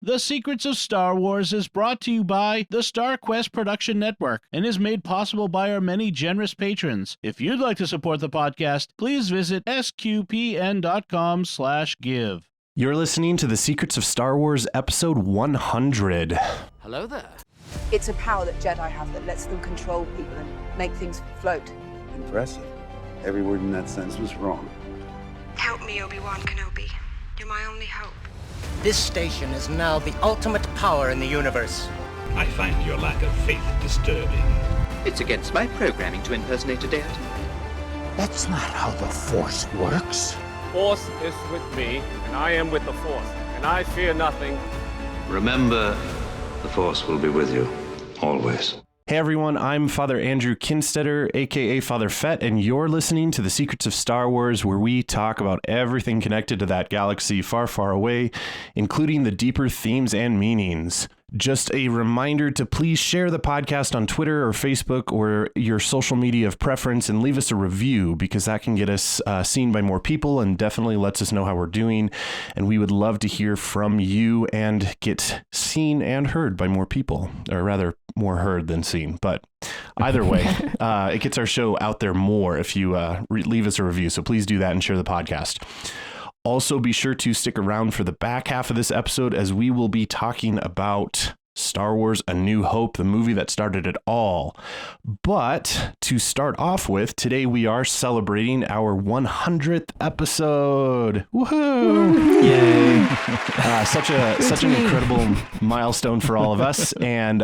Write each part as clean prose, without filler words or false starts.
The Secrets of Star Wars is brought to you by the Star Quest Production Network and is made possible by our many generous patrons. If you'd like to support the podcast, please visit sqpn.com/give. You're listening to The Secrets of Star Wars, episode 100. Hello there. It's a power that Jedi have that lets them control people and make things float. Impressive. Every word in that sentence was wrong. Help me, Obi-Wan Kenobi. You're my only hope. This station is now the ultimate power in the universe. I find your lack of faith disturbing. It's against my programming to impersonate a deity. That's not how the Force works. Force is with me, and I am with the Force, and I fear nothing. Remember, the Force will be with you, always. Hey everyone, I'm Father Andrew Kinstetter, aka Father Fett, and you're listening to The Secrets of Star Wars, where we talk about everything connected to that galaxy far, far away, including the deeper themes and meanings. Just a reminder to please share the podcast on Twitter or Facebook or your social media of preference and leave us a review, because that can get us seen by more people and definitely lets us know how we're doing. And we would love to hear from you and get seen and heard by more people, or rather more heard than seen. But either way, it gets our show out there more if you leave us a review. So please do that and share the podcast. Also, be sure to stick around for the back half of this episode, as we will be talking about Star Wars: A New Hope, the movie that started it all. But to start off with, today we are celebrating our 100th episode. Woohoo! Yay! Such an incredible milestone for all of us, and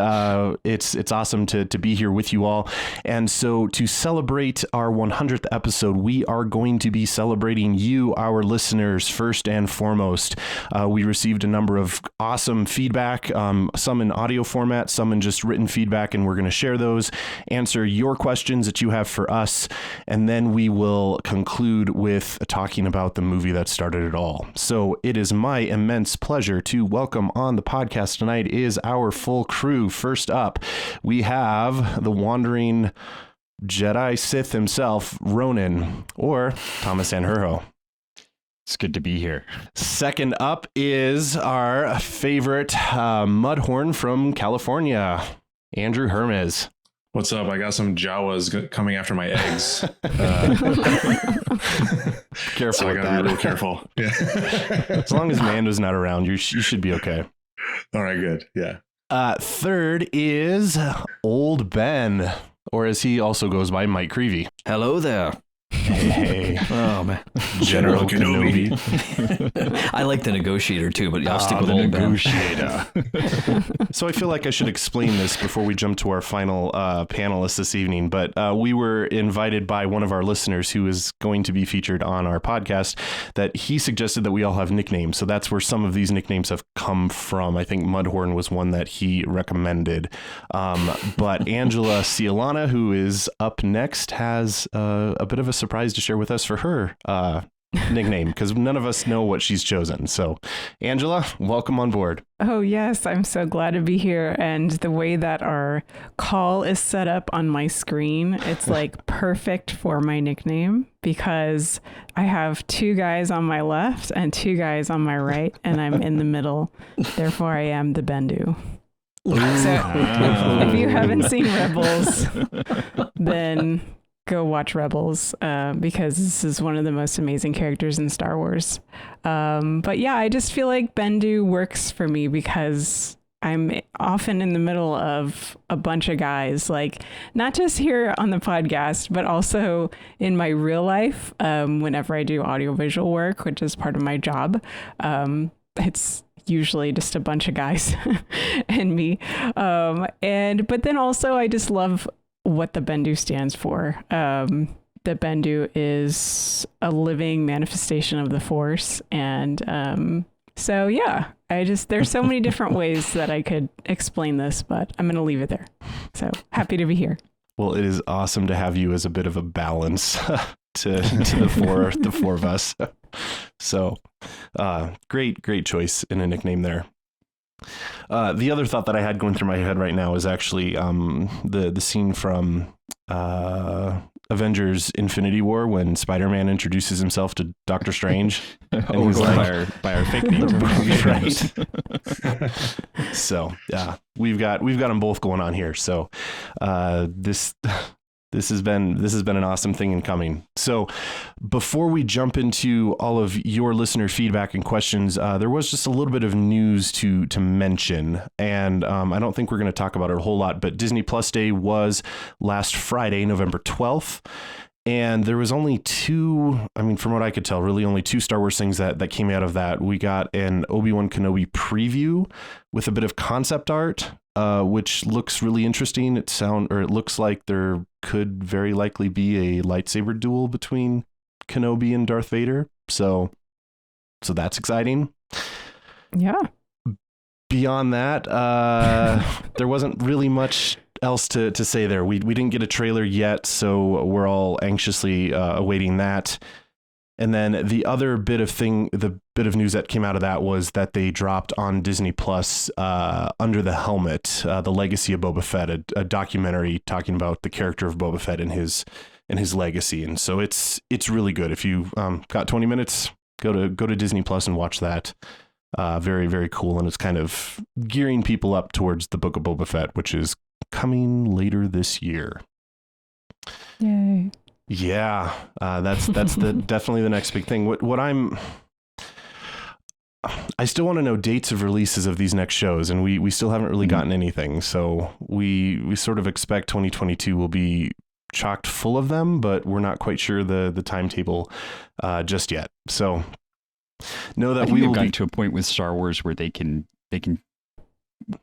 it's awesome to be here with you all. And so to celebrate our 100th episode, we are going to be celebrating you, our listeners, first and foremost. We received a number of awesome feedback, some in audio format, some in just written feedback, and we're going to share those, answer your questions that you have for us, and then we will conclude with talking about the movie that started it all. So it is my immense pleasure to welcome on the podcast tonight is our full crew. First up, we have the wandering Jedi Sith himself, Ronan, or Thomas Anherho. It's good to be here. Second up is our favorite mudhorn from California, Andrew Hermes. What's up? I got some Jawas coming after my eggs. Careful so I with gotta that. be real careful. Yeah. As long as Mando's not around, you should be okay. All right, good. Yeah. Third is Old Ben, or as he also goes by, Mike Creevy. Hello there. Hey. Oh, man. General Kenobi. I like the negotiator too, but I'll stick with Old Ben. So I feel like I should explain this before we jump to our final panelist this evening. But we were invited by one of our listeners who is going to be featured on our podcast, that he suggested that we all have nicknames. So that's where some of these nicknames have come from. I think Mudhorn was one that he recommended. But Angela Cialana, who is up next, has a bit of a surprise to share with us for her nickname, because none of us know what she's chosen. So Angela, welcome on board. Oh yes, I'm so glad to be here. And the way that our call is set up on my screen, it's like perfect for my nickname, because I have two guys on my left and two guys on my right, and I'm in the middle. Therefore I am the Bendu. So if you haven't seen Rebels, then go watch Rebels, because this is one of the most amazing characters in Star Wars. But yeah, I just feel like Bendu works for me because I'm often in the middle of a bunch of guys, like not just here on the podcast, but also in my real life. Whenever I do audiovisual work, which is part of my job, it's usually just a bunch of guys and me. But then also I just love what the Bendu stands for. The Bendu is a living manifestation of the Force. And so, yeah, there's so many different ways that I could explain this, but I'm going to leave it there. So happy to be here. Well, it is awesome to have you as a bit of a balance to the four of us. So great choice in a nickname there. The other thought that I had going through my head right now is actually the scene from Avengers Infinity War when Spider-Man introduces himself to Doctor Strange. And he's like, by our fake names. Right. So we've got them both going on here. So this has been an awesome thing in coming. So before we jump into all of your listener feedback and questions, there was just a little bit of news to mention. And I don't think we're going to talk about it a whole lot, but Disney Plus Day was last Friday, November 12th. And there was only from what I could tell, really only two Star Wars things that came out of that. We got an Obi-Wan Kenobi preview with a bit of concept art, which looks really interesting. It looks like there could very likely be a lightsaber duel between Kenobi and Darth Vader. So that's exciting. Yeah. Beyond that, there wasn't really much else to say there. We didn't get a trailer yet, so we're all anxiously awaiting that. And then the bit of news that came out of that was that they dropped on Disney Plus Under the Helmet, The Legacy of Boba Fett, a documentary talking about the character of Boba Fett and his legacy. And so it's really good. If you got 20 minutes, go to Disney Plus and watch that. Very, very cool. And it's kind of gearing people up towards the Book of Boba Fett, which is coming later this year. Yay. Yeah, that's definitely the next big thing. I still want to know dates of releases of these next shows, and we still haven't really gotten anything. So we sort of expect 2022 will be chocked full of them, but we're not quite sure the timetable just yet. So know that we will gotten to a point with Star Wars where they can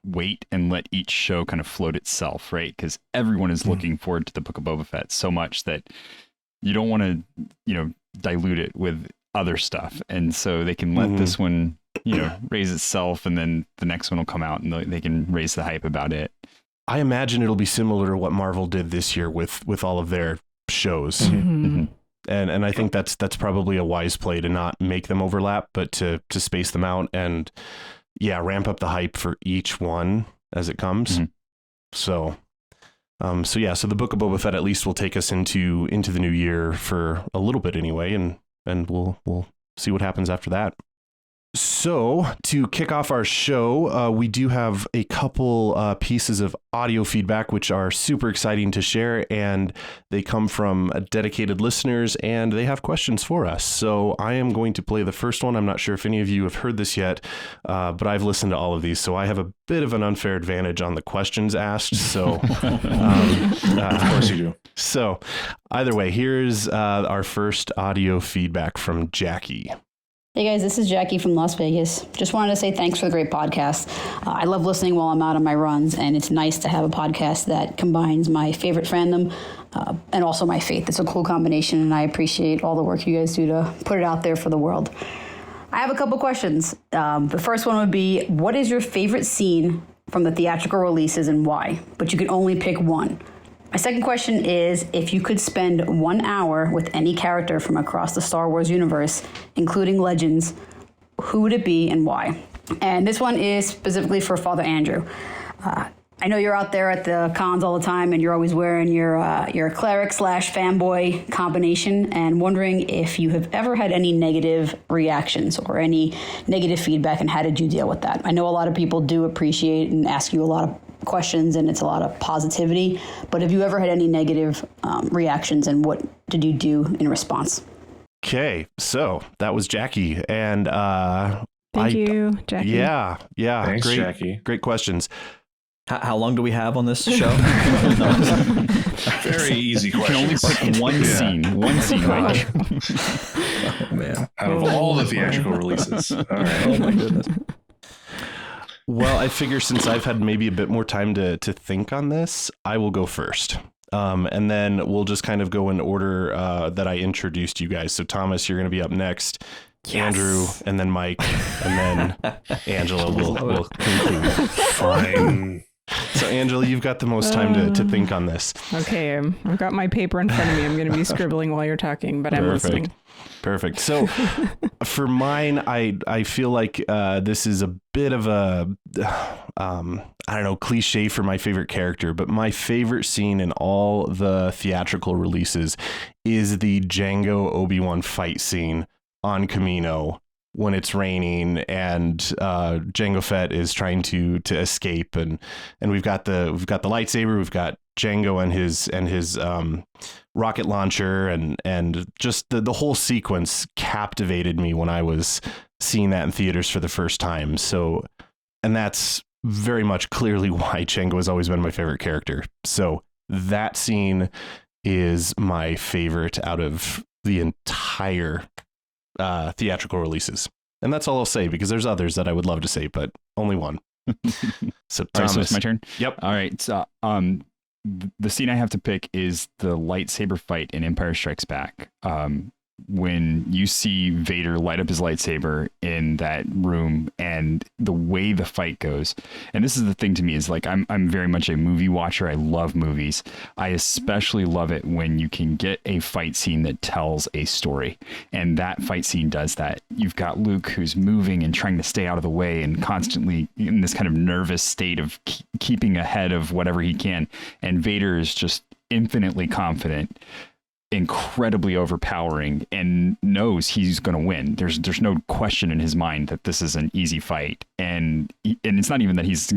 wait and let each show kind of float itself, right? Because everyone is looking forward to the Book of Boba Fett so much that you don't want to, dilute it with other stuff. And so they can let this one, raise itself, and then the next one will come out and they can raise the hype about it. I imagine it'll be similar to what Marvel did this year with all of their shows. And I think that's probably a wise play to not make them overlap, but to space them out and ramp up the hype for each one as it comes. So the Book of Boba Fett at least will take us into the new year for a little bit anyway, and we'll see what happens after that. So to kick off our show, we do have a couple pieces of audio feedback, which are super exciting to share, and they come from dedicated listeners, and they have questions for us. So I am going to play the first one. I'm not sure if any of you have heard this yet, but I've listened to all of these, so I have a bit of an unfair advantage on the questions asked. So of course you do. So either way, here's our first audio feedback from Jackie. Hey guys, this is Jackie from Las Vegas. Just wanted to say thanks for the great podcast. I love listening while I'm out on my runs, and it's nice to have a podcast that combines my favorite fandom and also my faith. It's a cool combination, and I appreciate all the work you guys do to put it out there for the world. I have a couple questions. The first one would be, what is your favorite scene from the theatrical releases and why? But you can only pick one. My second question is, if you could spend 1 hour with any character from across the Star Wars universe, including Legends, who would it be and why? And this one is specifically for Father Andrew. I know you're out there at the cons all the time, and you're always wearing your cleric / fanboy combination, and wondering if you have ever had any negative reactions or any negative feedback, and how did you deal with that? I know a lot of people do appreciate and ask you a lot of questions, and it's a lot of positivity, but have you ever had any negative reactions, and what did you do in response? Okay, so that was Jackie, and thank you, Jackie. Yeah, thanks, great, Jackie. Great questions. How long do we have on this show? Very easy question. You can only pick one scene, Mike. Oh man! Out of all the theatrical releases, all right. Oh my goodness. Well, I figure since I've had maybe a bit more time to think on this, I will go first. And then we'll just kind of go in order that I introduced you guys. So Thomas, you're going to be up next. Yes. Andrew, and then Mike, and then Angela will conclude. Fine. So, Angela, you've got the most time to think on this. Okay, I've got my paper in front of me. I'm going to be scribbling while you're talking, but I'm listening. Perfect. So, for mine, I feel like this is a bit of a, cliche for my favorite character, but my favorite scene in all the theatrical releases is the Django Obi-Wan fight scene on Kamino when it's raining and Jango Fett is trying to escape, and we've got the lightsaber, we've got Django and his rocket launcher, and just the whole sequence captivated me when I was seeing that in theaters for the first time. So, and that's very much clearly why Django has always been my favorite character. So that scene is my favorite out of the entire theatrical releases. And that's all I'll say, because there's others that I would love to say, but only one. So, Thomas. So it's my turn? Yep. All right. So the scene I have to pick is the lightsaber fight in Empire Strikes Back. When you see Vader light up his lightsaber in that room and the way the fight goes. And this is the thing to me, is like, I'm very much a movie watcher. I love movies. I especially love it when you can get a fight scene that tells a story. And that fight scene does that. You've got Luke who's moving and trying to stay out of the way and constantly in this kind of nervous state of keeping ahead of whatever he can. And Vader is just infinitely confident, incredibly overpowering, and knows he's going to win. There's no question in his mind that this is an easy fight, and it's not even that he's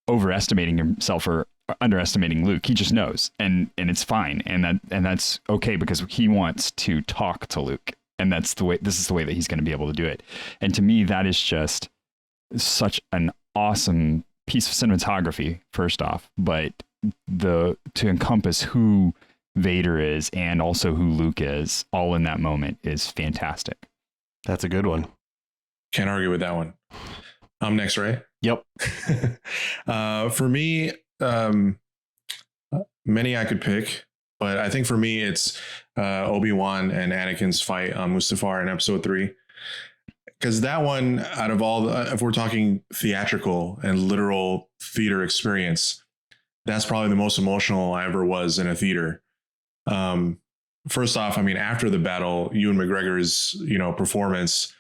overestimating himself or underestimating Luke. He just knows, and it's fine, and that's okay, because he wants to talk to Luke, and this is the way that he's going to be able to do it. And to me, that is just such an awesome piece of cinematography, first off, but to encompass who Vader is and also who Luke is all in that moment is fantastic. That's a good one. Can't argue with that one. I'm next, right? Yep. For me, many I could pick, but I think for me it's Obi-Wan and Anakin's fight on Mustafar in episode 3. Because that one, out of all, if we're talking theatrical and literal theater experience, that's probably the most emotional I ever was in a theater. First off, I mean, after the battle, Ewan McGregor's, performance,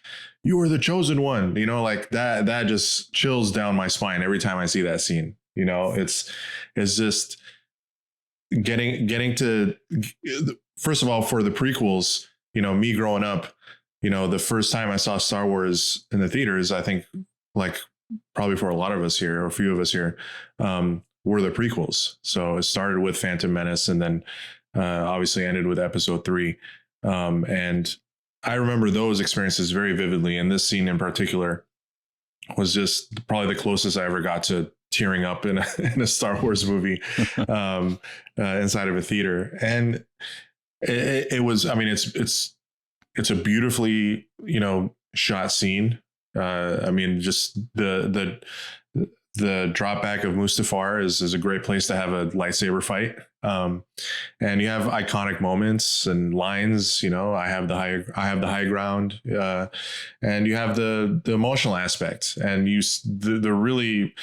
you were the chosen one, like that just chills down my spine every time I see that scene. It's just getting to, first of all, for the prequels, me growing up, the first time I saw Star Wars in the theaters, I think, like probably for a lot of us here, or a few of us here, were the prequels. So it started with Phantom Menace, and then obviously ended with episode 3. And I remember those experiences very vividly. And this scene in particular was just probably the closest I ever got to tearing up in a Star Wars movie inside of a theater. And it was, I mean, it's a beautifully, shot scene. I mean, just the drop back of Mustafar is a great place to have a lightsaber fight. And you have iconic moments and lines, I have the high ground, and you have the emotional aspect, and the really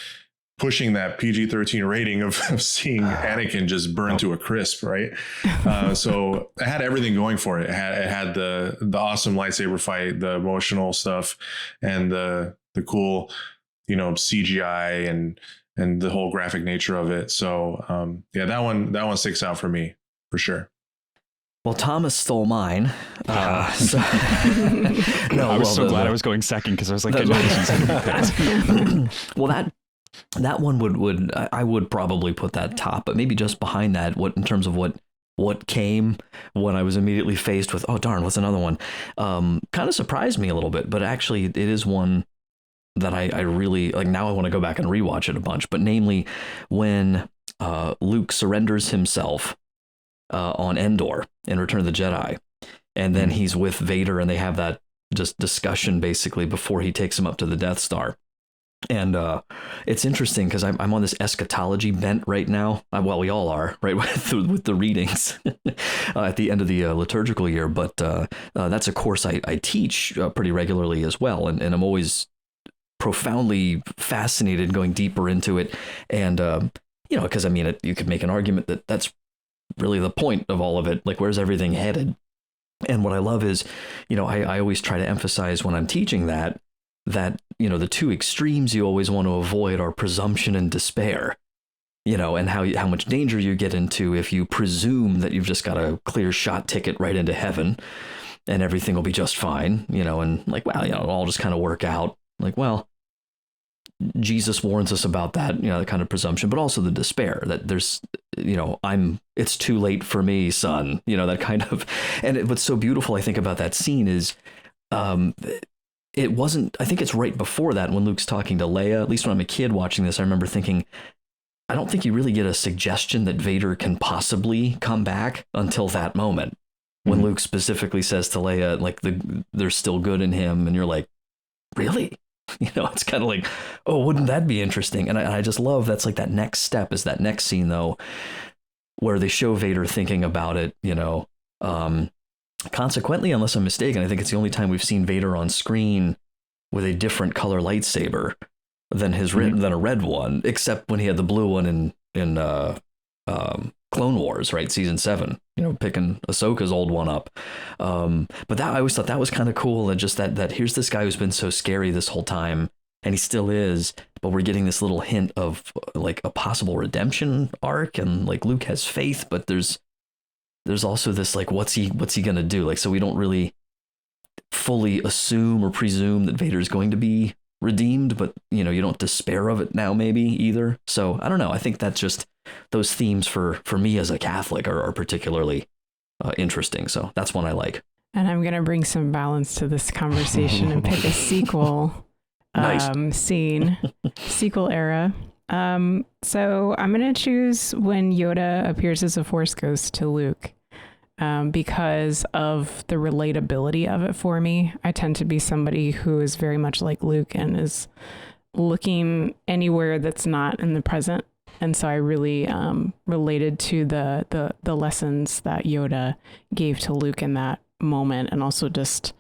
pushing that PG-13 rating of seeing Anakin just burn to a crisp, right? So it had everything going for it. It had the awesome lightsaber fight, the emotional stuff, and the cool, CGI and the whole graphic nature of it. So that one sticks out for me for sure. Well, Thomas stole mine. No, I was so glad I was going second, because I was like, well, that one would I would probably put that top, but maybe just behind that, in terms of what came when I was immediately faced with, oh darn, what's another one? Kind of surprised me a little bit, but actually it is one that I really like. Now I want to go back and rewatch it a bunch, but namely when Luke surrenders himself on Endor in Return of the Jedi, and then he's with Vader, and they have that just discussion basically before he takes him up to the Death Star. And it's interesting because I'm on this eschatology bent right now. Well, we all are, right, with the readings at the end of the liturgical year. But that's a course I teach pretty regularly as well. And I'm always profoundly fascinated going deeper into it. And, you know, because I mean, you could make an argument that that's really the point of all of it. Like, where's everything headed? And what I love is, you know, I always try to emphasize when I'm teaching that, you know, the two extremes you always want to avoid are presumption and despair, you know, and how much danger you get into if you presume that you've just got a clear shot ticket right into heaven and everything will be just fine, you know, and like, well, you know, it'll all just kind of work out. Like, well, Jesus warns us about that, you know, the kind of presumption, but also the despair that there's, you know, it's too late for me, son, you know, that kind of, and what's so beautiful, I think, about that scene is, it wasn't, I think it's right before that when Luke's talking to Leia, at least when I'm a kid watching this, I remember thinking, I don't think you really get a suggestion that Vader can possibly come back until that moment. When Luke specifically says to Leia, like, there's still good in him. And you're like, really? You know, it's kind of like, oh, wouldn't that be interesting? And I just love that's like that next step is that next scene, though, where they show Vader thinking about it, you know. Consequently, unless I'm mistaken, I think it's the only time we've seen Vader on screen with a different color lightsaber than than a red one, except when he had the blue one in Clone Wars, right? Season 7, you know, picking Ahsoka's old one up. But that I always thought that was kind of cool. And just that here's this guy who's been so scary this whole time, and he still is, but we're getting this little hint of like a possible redemption arc, and like Luke has faith, but there's also this like, what's he gonna do? Like, so we don't really fully assume or presume that Vader's going to be redeemed, but you know, you don't despair of it now maybe either. So I don't know. I think that's just those themes for me as a Catholic are particularly interesting. So that's one I like. And I'm going to bring some balance to this conversation and pick a sequel scene, sequel era. So I'm going to choose when Yoda appears as a Force ghost to Luke. Because of the relatability of it for me. I tend to be somebody who is very much like Luke and is looking anywhere that's not in the present. And so I really related to the lessons that Yoda gave to Luke in that moment, and also just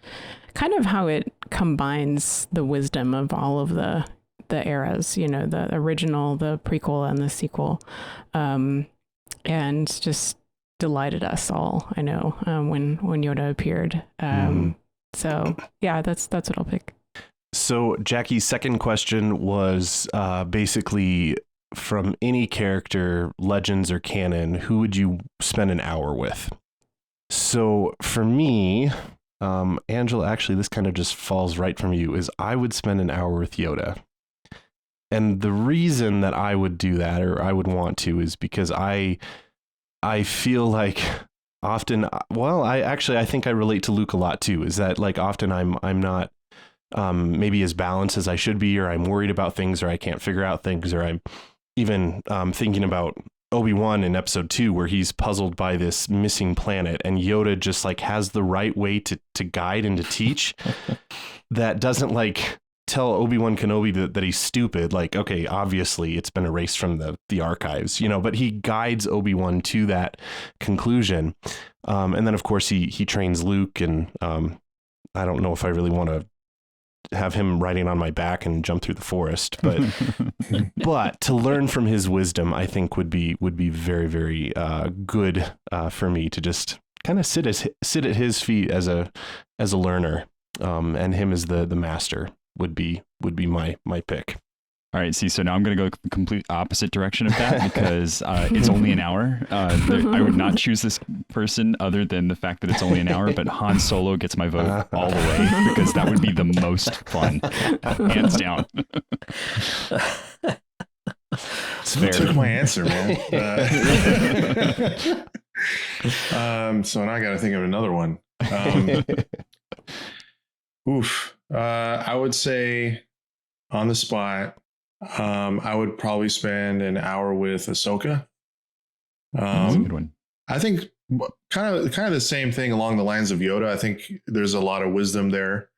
kind of how it combines the wisdom of all of the eras, you know, the original, the prequel, and the sequel, and just delighted us all, I know, when Yoda appeared. So yeah, that's what I'll pick. So Jackie's second question was basically, from any character, Legends or canon, who would you spend an hour with? So for me, Angela, actually this kind of just falls right from you, is I would spend an hour with Yoda. And the reason that I would do that, or I would want to, is because I feel like often, well, I think I relate to Luke a lot too, is that like often I'm not maybe as balanced as I should be, or I'm worried about things, or I can't figure out things, or I'm even thinking about Obi-Wan in episode 2, where he's puzzled by this missing planet, and Yoda just like has the right way to guide and to teach that doesn't like tell Obi-Wan Kenobi that he's stupid. Like, okay, obviously it's been erased from the archives, you know, but he guides Obi-Wan to that conclusion. And then of course he trains Luke, and I don't know if I really want to have him riding on my back and jump through the forest, but but to learn from his wisdom, I think would be very, very good for me to just kind of sit at his feet as a learner, and him as the master would be my pick. All right, see, so now I'm going to go the complete opposite direction of that, because it's only an hour. I would not choose this person other than the fact that it's only an hour, but Han Solo gets my vote all the way, because that would be the most fun, hands down. It's fair. Took my answer, man. So now I got to think of another one. I would say on the spot, I would probably spend an hour with Ahsoka. That's a good one. I think kind of the same thing along the lines of Yoda. I think there's a lot of wisdom there,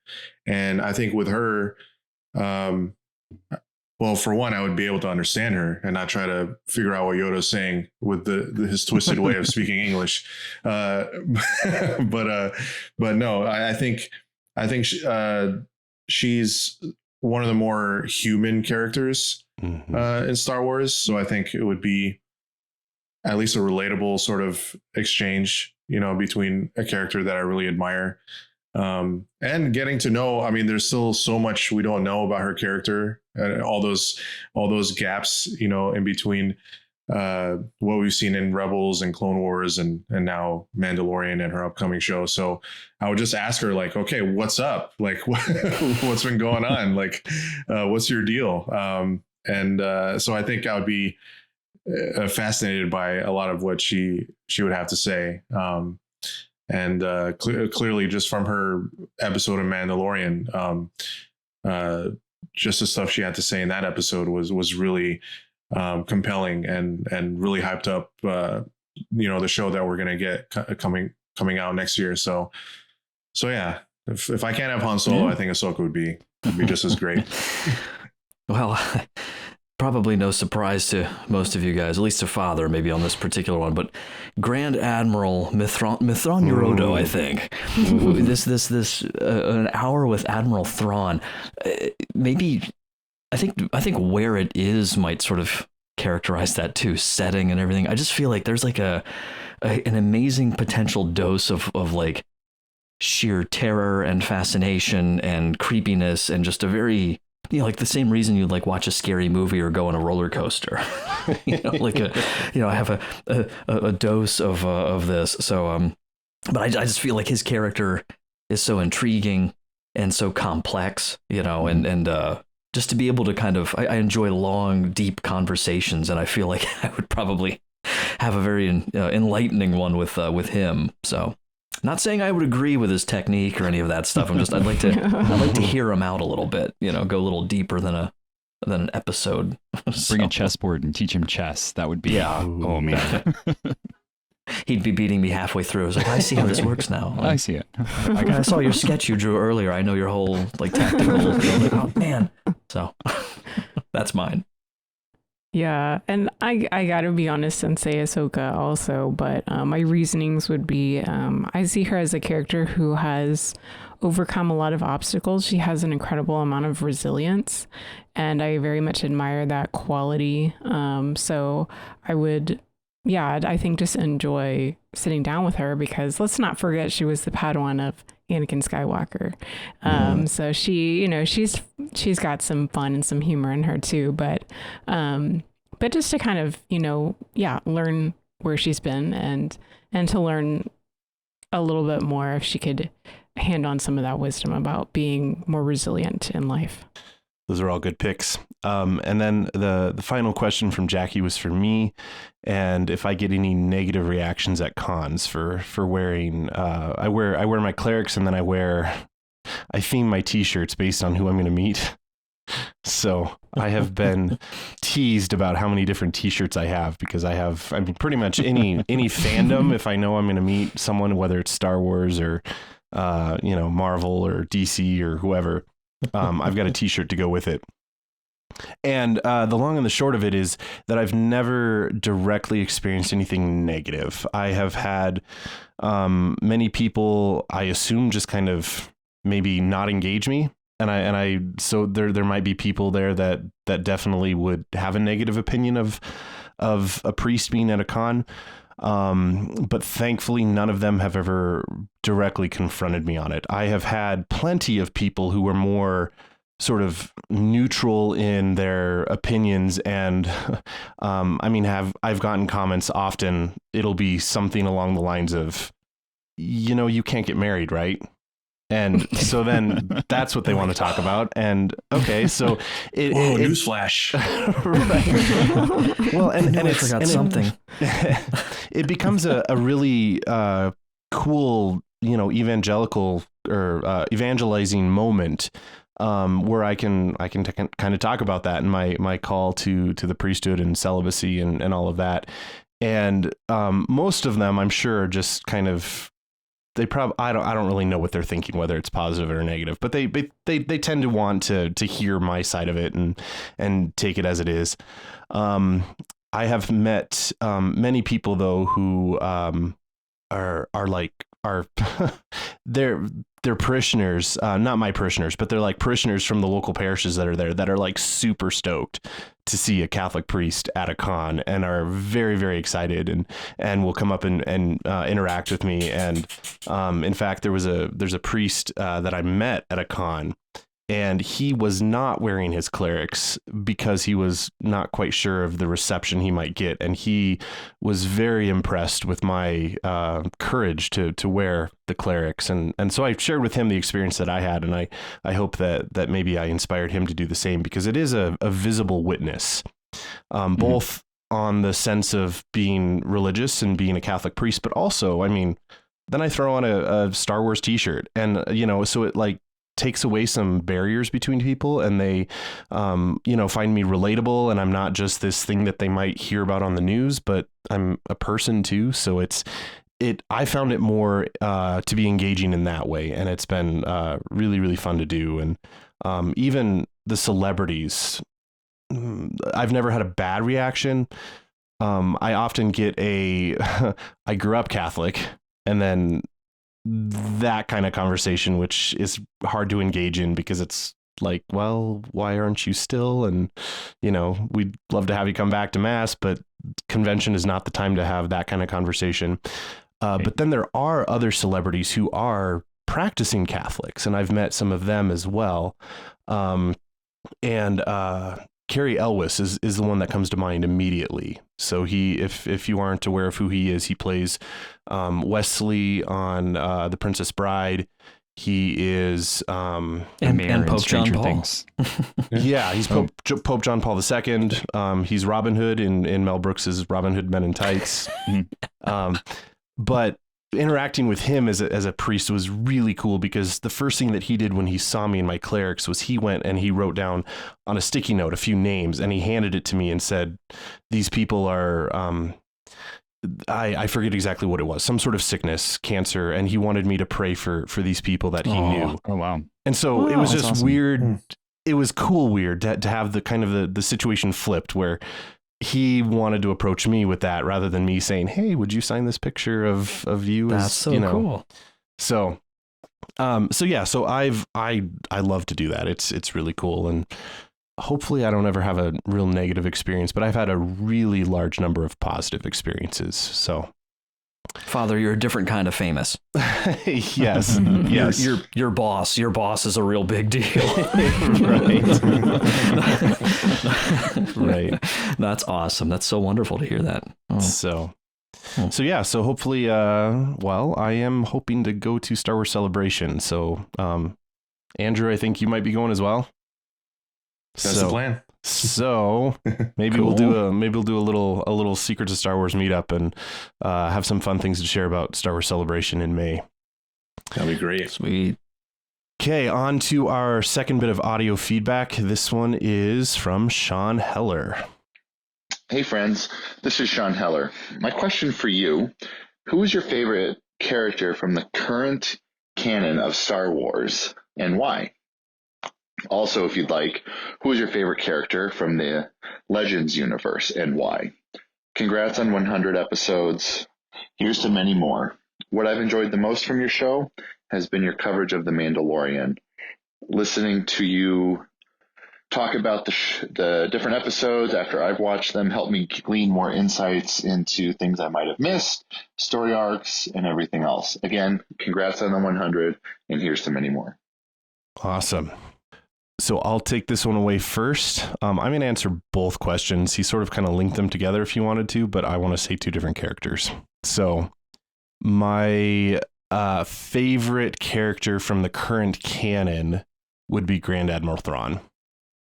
and I think with her, well, for one, I would be able to understand her and not try to figure out what Yoda's saying with his twisted way of speaking English. But no, I think she's one of the more human characters in Star Wars. So I think it would be at least a relatable sort of exchange, between a character that I really admire. And getting to know, I mean, there's still so much we don't know about her character, and all those gaps, in between what we've seen in Rebels and Clone Wars and now Mandalorian and her upcoming show. So I would just ask her, like, okay, what's up? Like, what's been going on? Like, what's your deal? So I think I would be fascinated by a lot of what she would have to say. Clearly just from her episode of Mandalorian, just the stuff she had to say in that episode was really compelling and really hyped up, the show that we're going to get coming out next year. So yeah, if I can't have Han Solo, I think Ahsoka would be just as great. Well, probably no surprise to most of you guys, at least to Father, maybe on this particular one, but Grand Admiral Thrawn Yorodo, I think. This an hour with Admiral Thrawn. Maybe I think where it is might sort of characterize that too, setting and everything. I just feel like there's like an amazing potential dose of like sheer terror and fascination and creepiness and just a very, like the same reason you'd like watch a scary movie or go on a roller coaster, I have a dose of this. So, but I just feel like his character is so intriguing and so complex, and just to be able to kind of, I enjoy long, deep conversations, and I feel like I would probably have a very enlightening one with him. So, not saying I would agree with his technique or any of that stuff. I'd like to hear him out a little bit, go a little deeper than an episode. Bring a chessboard and teach him chess. That would be, yeah. Oh man. He'd be beating me halfway through. I was like, I see how this works now. I see it. I saw your sketch you drew earlier. I know your whole like tactical. Like, oh man. So that's mine. Yeah, and I gotta be honest, Sensei Ahsoka also, but my reasonings would be I see her as a character who has overcome a lot of obstacles. She has an incredible amount of resilience, and I very much admire that quality. So I would, I think just enjoy sitting down with her, because let's not forget she was the Padawan of Anakin Skywalker. So she, she's got some fun and some humor in her too, but just to kind of, learn where she's been and to learn a little bit more, if she could hand on some of that wisdom about being more resilient in life. Those are all good picks. And then the final question from Jackie was for me, and if I get any negative reactions at cons for wearing, I wear my clerics, and then I theme my t-shirts based on who I'm going to meet. So I have been teased about how many different t-shirts I have, because pretty much any fandom, if I know I'm going to meet someone, whether it's Star Wars or, Marvel or DC or whoever, I've got a t-shirt to go with it. And the long and the short of it is that I've never directly experienced anything negative. I have had many people, I assume, just kind of maybe not engage me. So there might be people there that definitely would have a negative opinion of a priest being at a con. But thankfully, none of them have ever directly confronted me on it. I have had plenty of people who were more sort of neutral in their opinions. And, I've gotten comments often. It'll be something along the lines of, you can't get married, right? And so then that's what they want to talk about. And okay, so newsflash. Right. Well, and I forgot something. It becomes a really cool, evangelical or evangelizing moment where I can kind of talk about that in my call to the priesthood and celibacy and all of that. And most of them, I'm sure, are just kind of, I don't really know what they're thinking, whether it's positive or negative, but they tend to want to hear my side of it and take it as it is. I have met many people though who are are they're parishioners, not my parishioners, but they're like parishioners from the local parishes that are there that are like super stoked to see a Catholic priest at a con and are very, very excited and will come up and interact with me. And in fact, there's a priest that I met at a con, and he was not wearing his clerics because he was not quite sure of the reception he might get. And he was very impressed with my courage to wear the clerics. And so I shared with him the experience that I had. And I hope that maybe I inspired him to do the same, because it is a visible witness, both on the sense of being religious and being a Catholic priest, but also, I mean, then I throw on a Star Wars t-shirt and, so it like takes away some barriers between people, and they, find me relatable, and I'm not just this thing that they might hear about on the news, but I'm a person too. So I found it more to be engaging in that way. And it's been really, really fun to do. And even the celebrities, I've never had a bad reaction. I often get I grew up Catholic, and then that kind of conversation, which is hard to engage in because it's like, well, why aren't you still? And, we'd love to have you come back to mass, but convention is not the time to have that kind of conversation. But then there are other celebrities who are practicing Catholics, and I've met some of them as well. And Cary Elwes is the one that comes to mind immediately. So if you aren't aware of who he is, he plays Wesley on The Princess Bride. He is and Pope John Paul. Yeah, he's Pope John Paul II. He's Robin Hood in Mel Brooks's Robin Hood Men in Tights. But interacting with him as a priest was really cool, because the first thing that he did when he saw me in my clerics was he went and he wrote down on a sticky note a few names, and he handed it to me and said, these people are, I forget exactly what it was, some sort of sickness, cancer. And he wanted me to pray for these people that he knew. Oh, wow. And so it was just awesome. Weird. It was cool, weird to have the kind of the situation flipped, where he wanted to approach me with that rather than me saying, hey, would you sign this picture of you? That's so cool. So I love to do that. It's really cool. And hopefully I don't ever have a real negative experience, but I've had a really large number of positive experiences. So Father, you're a different kind of famous. Yes. Yes. Your boss is a real big deal. Right. That's awesome. That's so wonderful to hear that. Oh. So hopefully, I am hoping to go to Star Wars Celebration. So, Andrew, I think you might be going as well. That's the plan. So maybe we'll do a little Secrets of Star Wars meetup and have some fun things to share about Star Wars Celebration in May. That'd be great. Sweet. Okay, on to our second bit of audio feedback. This one is from Sean Heller. Hey friends, this is Sean Heller. My question for you, who is your favorite character from the current canon of Star Wars and why? Also, if you'd like, who is your favorite character from the Legends universe and why? Congrats on 100 episodes. Here's to many more. What I've enjoyed the most from your show has been your coverage of The Mandalorian. Listening to you talk about the different episodes after I've watched them helped me glean more insights into things I might have missed, story arcs, and everything else. Again, congrats on the 100, and here's to many more. Awesome. So I'll take this one away first. I'm going to answer both questions. He sort of kind of linked them together if you wanted to, but I want to say two different characters. So my favorite character from the current canon would be Grand Admiral Thrawn.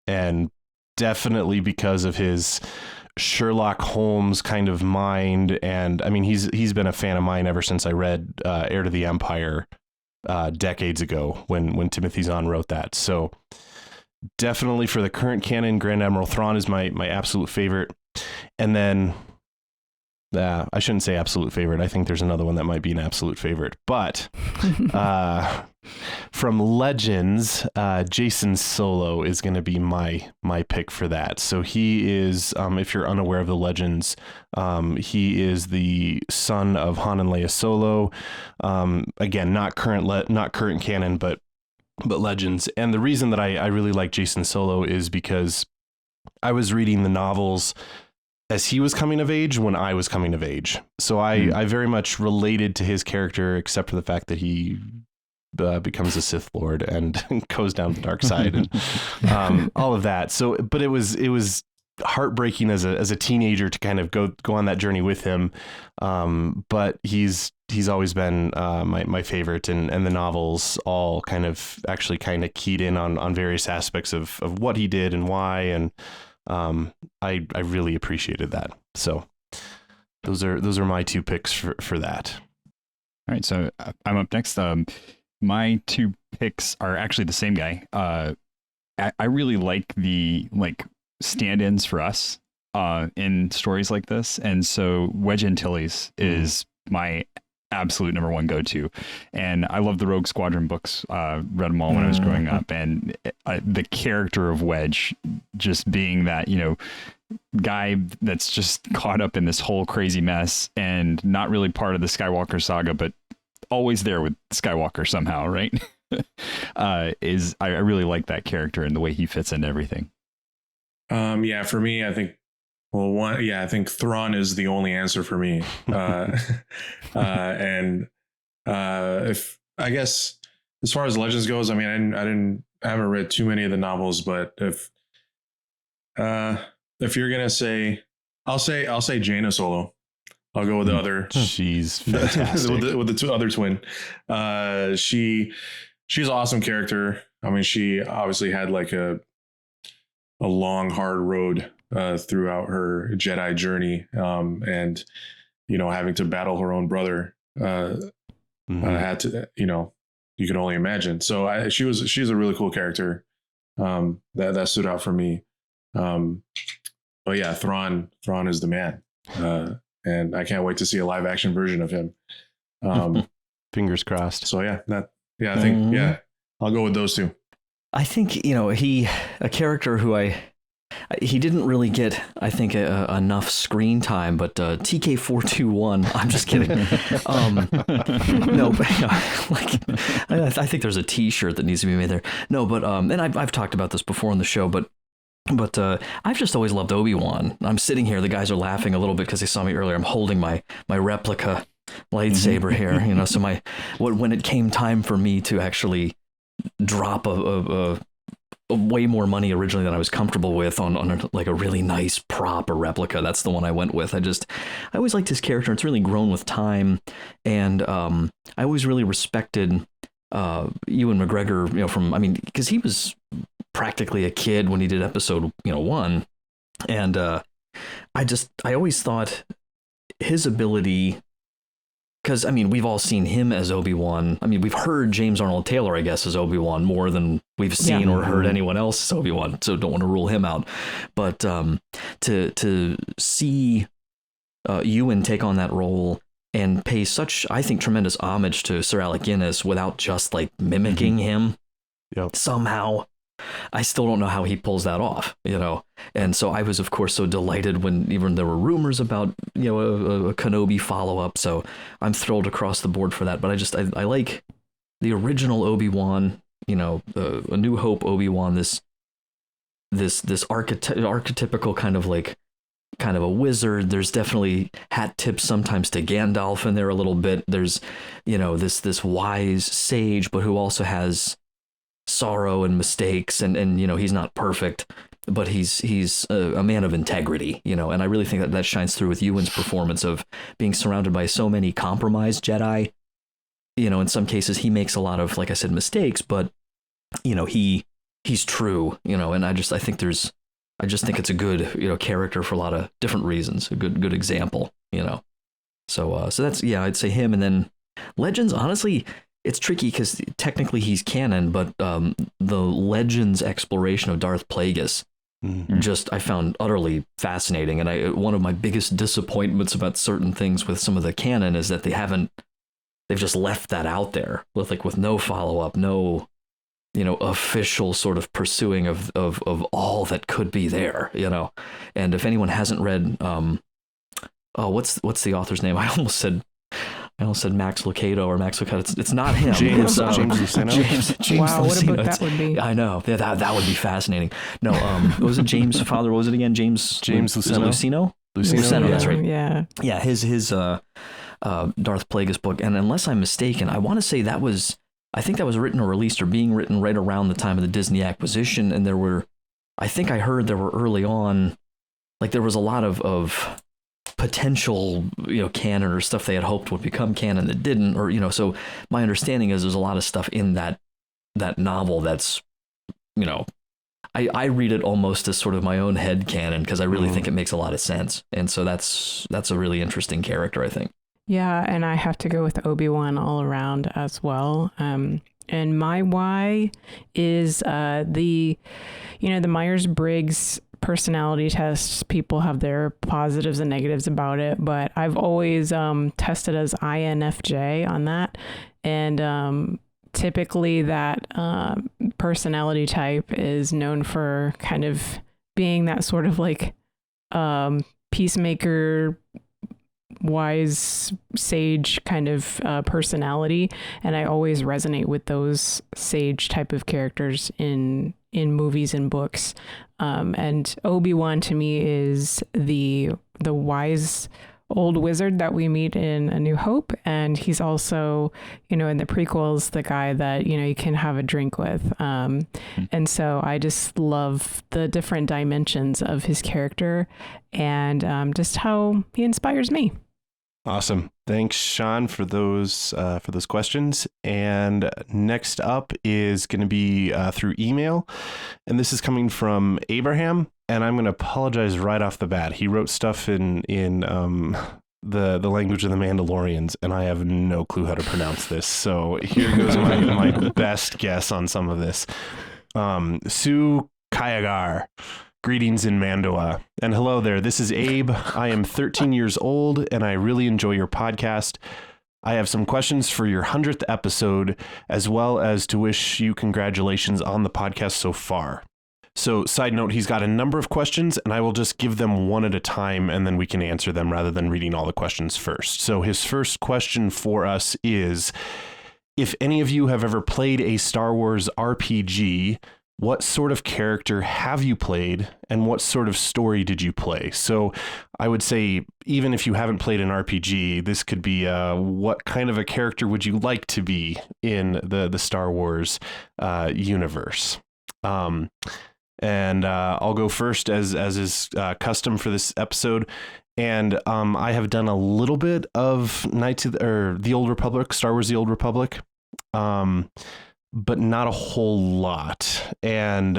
And definitely because of his Sherlock Holmes kind of mind. And I mean, he's been a fan of mine ever since I read Heir to the Empire decades ago when Timothy Zahn wrote that. So definitely for the current canon, Grand Admiral Thrawn is my absolute favorite. And then I shouldn't say absolute favorite. I think there's another one that might be an absolute favorite. But from Legends, Jason Solo is going to be my pick for that. So he is, if you're unaware of the Legends, he is the son of Han and Leia Solo. Again, not current canon, but Legends. And the reason that I really like Jason Solo is because I was reading the novels as he was coming of age when I was coming of age. So I very much related to his character, except for the fact that he becomes a Sith Lord and goes down the dark side and all of that. So, but it was heartbreaking as a teenager to kind of go on that journey with him. But he's always been my favorite, and the novels all kind of keyed in on various aspects of what he did and why. And I really appreciated that. So those are my two picks for that. All right, so I'm up next. My two picks are actually the same guy. I really like the stand-ins for us in stories like this, and so Wedge Antilles is my absolute number one go-to. And I love the Rogue Squadron books, read them all when I was growing up, and the character of Wedge just being that, guy that's just caught up in this whole crazy mess and not really part of the Skywalker saga, but always there with Skywalker somehow, right? I really like that character and the way he fits into everything. For me, I think, I think Thrawn is the only answer for me. If I guess as far as Legends goes, I mean, I haven't read too many of the novels, but if you're gonna say, I'll say Jaina Solo. I'll go with the other. She's fantastic. with the other twin. She's an awesome character. I mean, she obviously had like a long, hard road throughout her Jedi journey, and having to battle her own brother. Had to, you can only imagine. So she's a really cool character that stood out for me. But yeah, Thrawn is the man, and I can't wait to see a live action version of him. Fingers crossed. So I think I'll go with those two. I think a character who he didn't really get, I think, enough screen time, but TK421, I'm just kidding. No, but, I think there's a T-shirt that needs to be made there. No, but and I've talked about this before on the show, but I've just always loved Obi-Wan. I'm sitting here, the guys are laughing a little bit because they saw me earlier. I'm holding my replica lightsaber here, so when it came time for me to actually drop a way more money originally than I was comfortable with on a really nice prop or replica, that's the one I went with. I always liked his character. It's really grown with time, and I always really respected Ewan McGregor, because he was practically a kid when he did episode 1, and I always thought his ability, because we've all seen him as Obi-Wan. We've heard James Arnold Taylor, I guess, as Obi-Wan more than we've seen or heard anyone else as Obi-Wan, so don't want to rule him out. But to see Ewan take on that role and pay such, I think, tremendous homage to Sir Alec Guinness without just mimicking him somehow, I still don't know how he pulls that off, And so I was, of course, so delighted when even there were rumors about, a Kenobi follow-up. So I'm thrilled across the board for that. But I like the original Obi-Wan, A New Hope Obi-Wan, this archetypical kind of a wizard. There's definitely hat tips sometimes to Gandalf in there a little bit. There's, this wise sage, but who also has sorrow and mistakes, and he's not perfect, but he's a man of integrity, and I really think that shines through with Ewan's performance of being surrounded by so many compromised Jedi. In some cases he makes a lot of, like I said, mistakes, but he's true, and I just think it's a good character for a lot of different reasons, a good example, so that's I'd say him. And then Legends, honestly, it's tricky because technically he's canon, but the Legends exploration of Darth Plagueis just I found utterly fascinating. And one of my biggest disappointments about certain things with some of the canon is that they've just left that out there with no follow-up, no, official sort of pursuing of all that could be there, And if anyone hasn't read, what's the author's name? I almost said Max Lucado or Max Lucado. It's not him. James Luceno. James wow, what a Luceno. book that would be. I know. Yeah, that would be fascinating. No, was it James Father? What was it again? James Luceno. Luceno, that's right. Yeah. Yeah, his Darth Plagueis book. And unless I'm mistaken, I want to say I think that was written or released or being written right around the time of the Disney acquisition. And I think I heard there were early on, there was a lot of potential, canon or stuff they had hoped would become canon that didn't, or, so my understanding is there's a lot of stuff in that novel that's, I read it almost as sort of my own head canon because I really think it makes a lot of sense. And so that's a really interesting character, I think. Yeah, and I have to go with Obi-Wan all around as well. And my why is the Myers-Briggs personality tests. People have their positives and negatives about it, but I've always tested as INFJ on that. And typically that personality type is known for kind of being that sort of peacemaker, wise sage kind of personality, and I always resonate with those sage type of characters in movies and books. And Obi-Wan to me is the wise old wizard that we meet in A New Hope, and he's also, in the prequels, the guy that you can have a drink with. And so I just love the different dimensions of his character and just how he inspires me. Awesome. Thanks, Sean, for those questions. And next up is going to be through email. And this is coming from Abraham. And I'm going to apologize right off the bat. He wrote stuff in the language of the Mandalorians, and I have no clue how to pronounce this. So here goes my best guess on some of this. Su Kayagar. Greetings in Mandoa. And hello there. This is Abe. I am 13 years old, and I really enjoy your podcast. I have some questions for your 100th episode, as well as to wish you congratulations on the podcast so far. So, side note, he's got a number of questions, and I will just give them one at a time, and then we can answer them rather than reading all the questions first. So his first question for us is, if any of you have ever played a Star Wars RPG, what sort of character have you played, and what sort of story did you play? So I would say, even if you haven't played an RPG, this could be what kind of a character would you like to be in the Star Wars universe? And I'll go first, as is custom for this episode. And I have done a little bit of the Old Republic, Star Wars: The Old Republic. But not a whole lot. And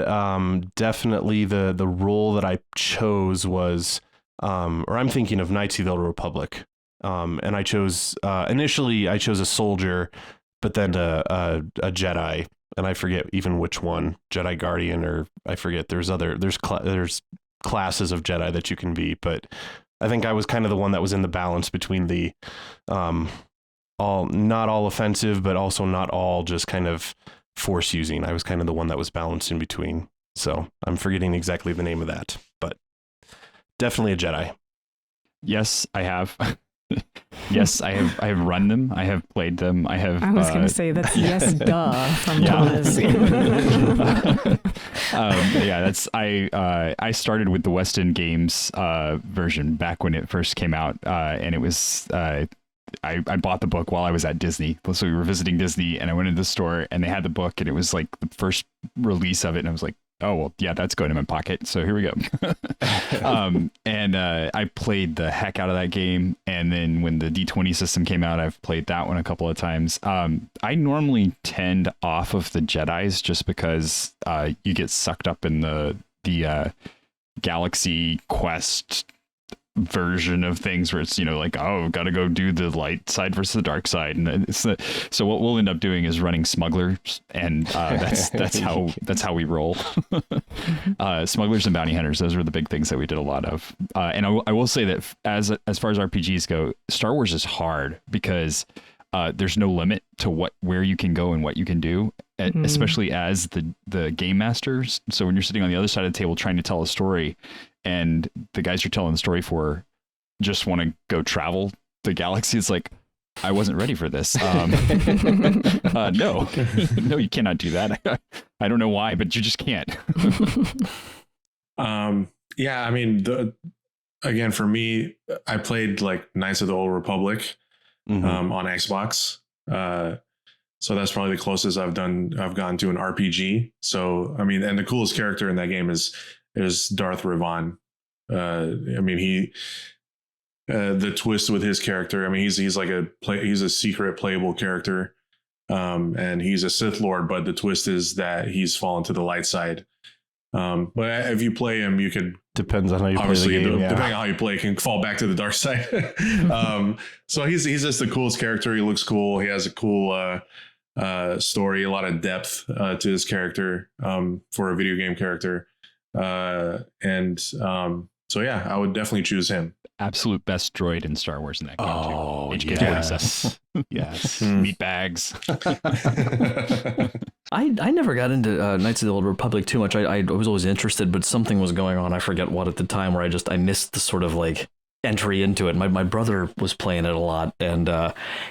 definitely the role that I chose was, or I'm thinking of Knights of the Old Republic. And I chose, initially I chose a soldier, but then a Jedi, and I forget even which one, Jedi Guardian, or I forget, there's classes of Jedi that you can be, but I think I was kind of the one that was in the balance between the, not all offensive, but also not all just kind of force using. I was kind of the one that was balanced in between. So I'm forgetting exactly the name of that, but definitely a Jedi. Yes, I have. Yes, I have run them. I have played them. I have. I was going to say that's yes, duh from Thomas. That's I started with the West End Games version back when it first came out, and it was. I bought the book while I was at Disney. So we were visiting Disney, and I went into the store, and they had the book, and it was like the first release of it, and I was like, oh, well, yeah, that's going in my pocket. So here we go. And I played the heck out of that game. And then when the D20 system came out, I've played that one a couple of times. I normally tend off of the Jedis just because you get sucked up in the Galaxy Quest version of things where it's, you know, like, oh, got to go do the light side versus the dark side, and it's so what we'll end up doing is running smugglers, and that's how we roll. Smugglers and bounty hunters, those were the big things that we did a lot of. And I will say that as far as RPGs go, Star Wars is hard because there's no limit to where you can go and what you can do, especially as the game masters. So when you're sitting on the other side of the table trying to tell a story, and the guys you're telling the story for just want to go travel the galaxy, it's like, I wasn't ready for this. No, you cannot do that. I don't know why, but you just can't. Yeah, I mean, again, for me, I played like Knights of the Old Republic on Xbox. So that's probably the closest I've gone to an RPG. So, I mean, and the coolest character in that game is Darth Revon. I mean, the twist with his character, I mean, he's like he's a secret playable character. And he's a Sith Lord, but the twist is that he's fallen to the light side. But if you play him, you could, depends on how you play the game. Depending on how you play, can fall back to the dark side. So he's just the coolest character. He looks cool. He has a cool story, a lot of depth to his character for a video game character. So yeah, I would definitely choose him. Absolute best droid in Star Wars in that game. Oh, HK-47. Yes. Meat bags. I never got into Knights of the Old Republic too much. I was always interested, but something was going on. I forget what at the time, where I missed the sort of like entry into it. My brother was playing it a lot, and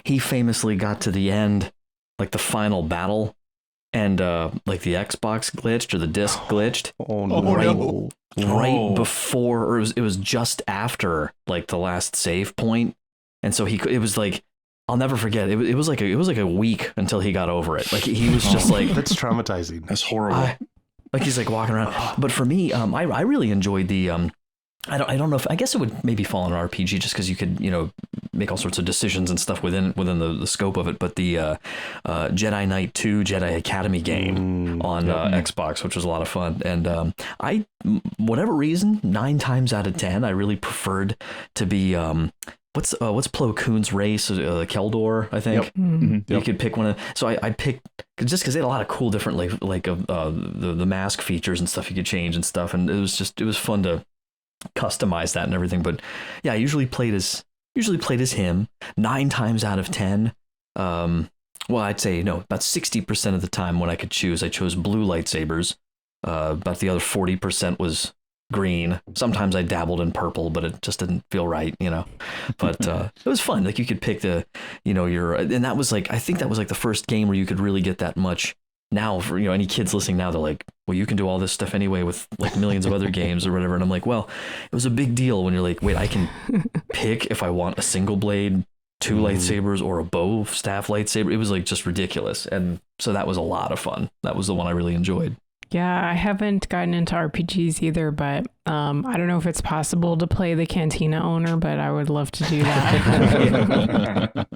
he famously got to the end, like the final battle, and like the Xbox glitched or the disc glitched. Right before, or it was just after like the last save point, and so it was like, I'll never forget. It was like a week until he got over it. Like he was just like, that's traumatizing. That's horrible. Like he's like walking around. But for me, I really enjoyed the I don't know if, I guess it would maybe fall in an RPG just because you could, you know, make all sorts of decisions and stuff within the scope of it. But the Jedi Knight 2 Jedi Academy game on Xbox, which was a lot of fun. And whatever reason, 9 times out of 10, I really preferred to be what's Plo Koon's race, Keldor, I think. Yep. Mm-hmm. You could pick one of, so I picked, just because they had a lot of cool different the mask features and stuff you could change and stuff, and it was fun to customize that and everything. But yeah, I usually played as him 9 times out of 10. Well, I'd say no, about 60% of the time when I could choose, I chose blue lightsabers. About the other 40% was green. Sometimes I dabbled in purple, but it just didn't feel right, you know. But it was fun. Like you could pick and that was like, I think that was like the first game where you could really get that much. Now, for any kids listening now, they're like, well, you can do all this stuff anyway with like millions of other games or whatever. And I'm like, well, it was a big deal when you're like, wait, I can pick if I want a single blade, 2 lightsabers, or a bow staff lightsaber. It was like just ridiculous. And so that was a lot of fun. That was the one I really enjoyed. Yeah, I haven't gotten into RPGs either, but I don't know if it's possible to play the Cantina owner, but I would love to do that.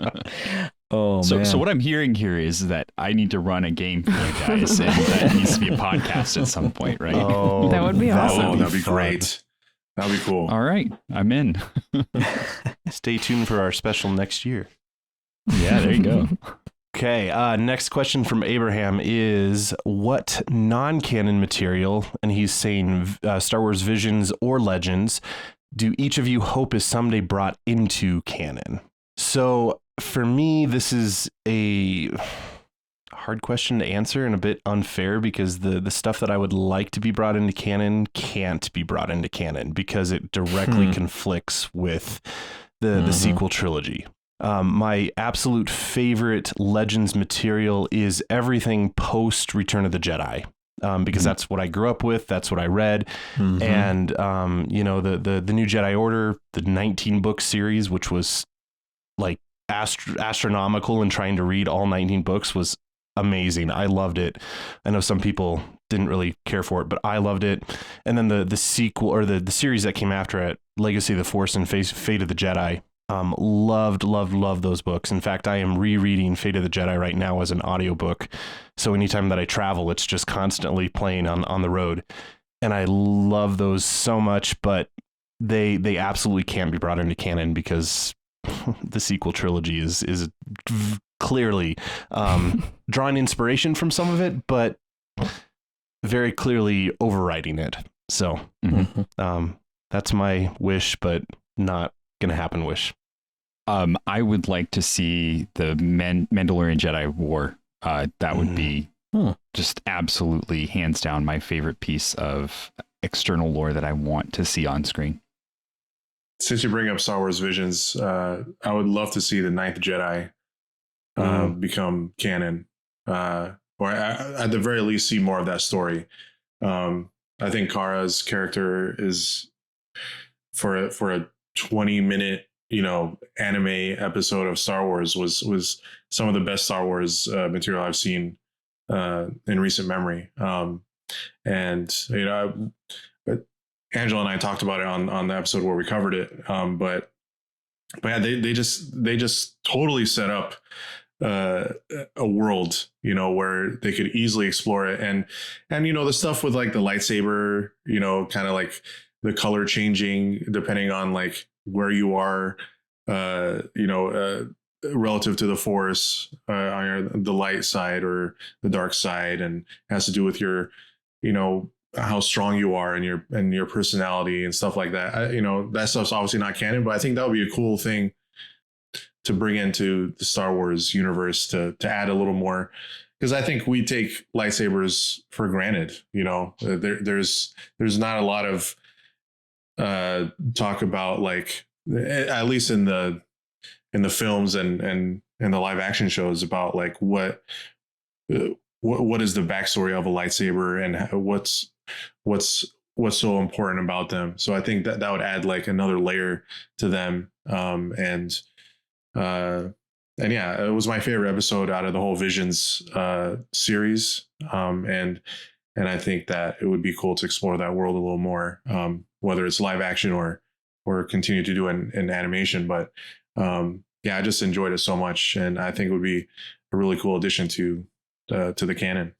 Oh, so, man. So what I'm hearing here is that I need to run a game for you guys, and that needs to be a podcast at some point, right? Oh, that would be awesome. That'd be great. That'd be cool. All right, I'm in. Stay tuned for our special next year. Yeah, there you go. Okay, next question from Abraham is, what non-canon material, and he's saying Star Wars Visions or Legends, do each of you hope is someday brought into canon? So for me, this is a hard question to answer and a bit unfair, because the stuff that I would like to be brought into canon can't be brought into canon because it directly conflicts with the sequel trilogy. My absolute favorite Legends material is everything post Return of the Jedi, because that's what I grew up with. That's what I read. And, the New Jedi Order, the 19-book series, which was like astronomical, and trying to read all 19 books was amazing. I loved it. I know some people didn't really care for it, but I loved it. And then the sequel, or the series that came after it, Legacy of the Force and Fate of the Jedi, loved those books. In fact, I am rereading Fate of the Jedi right now as an audiobook. So anytime that I travel, it's just constantly playing on the road. And I love those so much. But they absolutely can't be brought into canon because the sequel trilogy is clearly drawing inspiration from some of it, but very clearly overriding it. So that's my wish, but not gonna happen wish. I would like to see the Mandalorian Jedi War. That would be just absolutely hands down my favorite piece of external lore that I want to see on screen. Since you bring up Star Wars Visions, I would love to see the Ninth Jedi become canon, or at the very least see more of that story. I think Kara's character is for a 20-minute, anime episode of Star Wars was some of the best Star Wars material I've seen in recent memory. Angela and I talked about it on the episode where we covered it. But yeah, they just totally set up a world, where they could easily explore it. And the stuff with like the lightsaber, kind of like the color changing depending on like where you are, relative to the Force, on the light side or the dark side, and has to do with your, how strong you are and your personality and stuff like that. That stuff's obviously not canon, but I think that would be a cool thing to bring into the Star Wars universe to add a little more, because I think we take lightsabers for granted. There's not a lot of talk about, like, at least in the films and the live action shows, about like what is the backstory of a lightsaber and what's so important about them. So I think that would add like another layer to them. And yeah, it was my favorite episode out of the whole Visions series. And I think that it would be cool to explore that world a little more, whether it's live action or continue to do in animation. But yeah, I just enjoyed it so much, and I think it would be a really cool addition to the canon.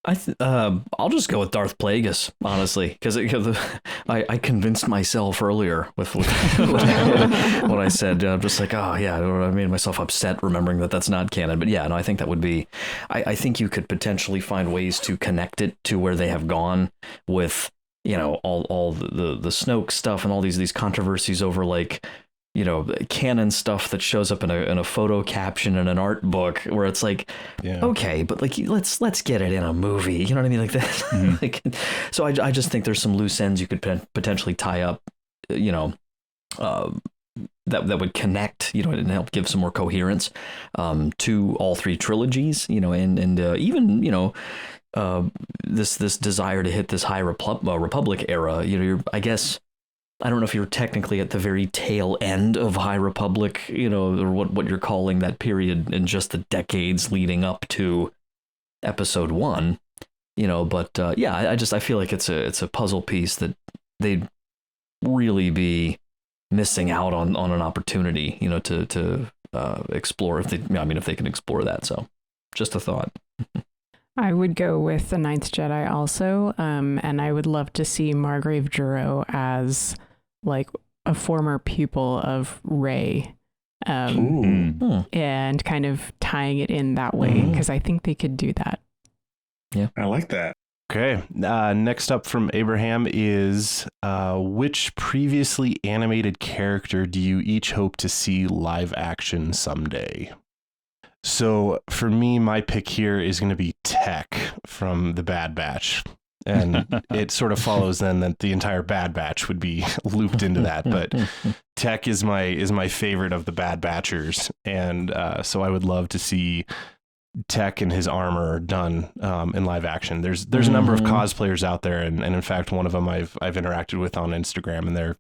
I'll just go with Darth Plagueis, honestly, because I convinced myself earlier with what I said. I'm just like, oh yeah, I made myself upset remembering that that's not canon. But yeah, no, I think that would be. I think you could potentially find ways to connect it to where they have gone with, all the Snoke stuff and all these controversies over, like, canon stuff that shows up in a photo caption in an art book, where it's like, okay, but like, let's get it in a movie. You know what I mean? Like that. Mm-hmm. Like, so I just think there's some loose ends you could potentially tie up, that would connect, and help give some more coherence to all three trilogies, and even, this desire to hit this High Republic era. I guess, I don't know if you're technically at the very tail end of High Republic, or what you're calling that period in just the decades leading up to Episode 1, but yeah, I feel like it's a puzzle piece that they'd really be missing out on an opportunity, to explore if they can explore that. So just a thought. I would go with the Ninth Jedi also, and I would love to see Margrave Juro as like a former pupil of Rey, and kind of tying it in that way, because I think they could do that. Yeah, I like that. Okay, next up from Abraham is which previously animated character do you each hope to see live action someday? So for me, my pick here is going to be Tech from the Bad Batch. And it sort of follows then that the entire Bad Batch would be looped into that. But Tech is my favorite of the Bad Batchers. And so I would love to see Tech and his armor done in live action. There's a number of cosplayers out there. And in fact, one of them I've interacted with on Instagram, and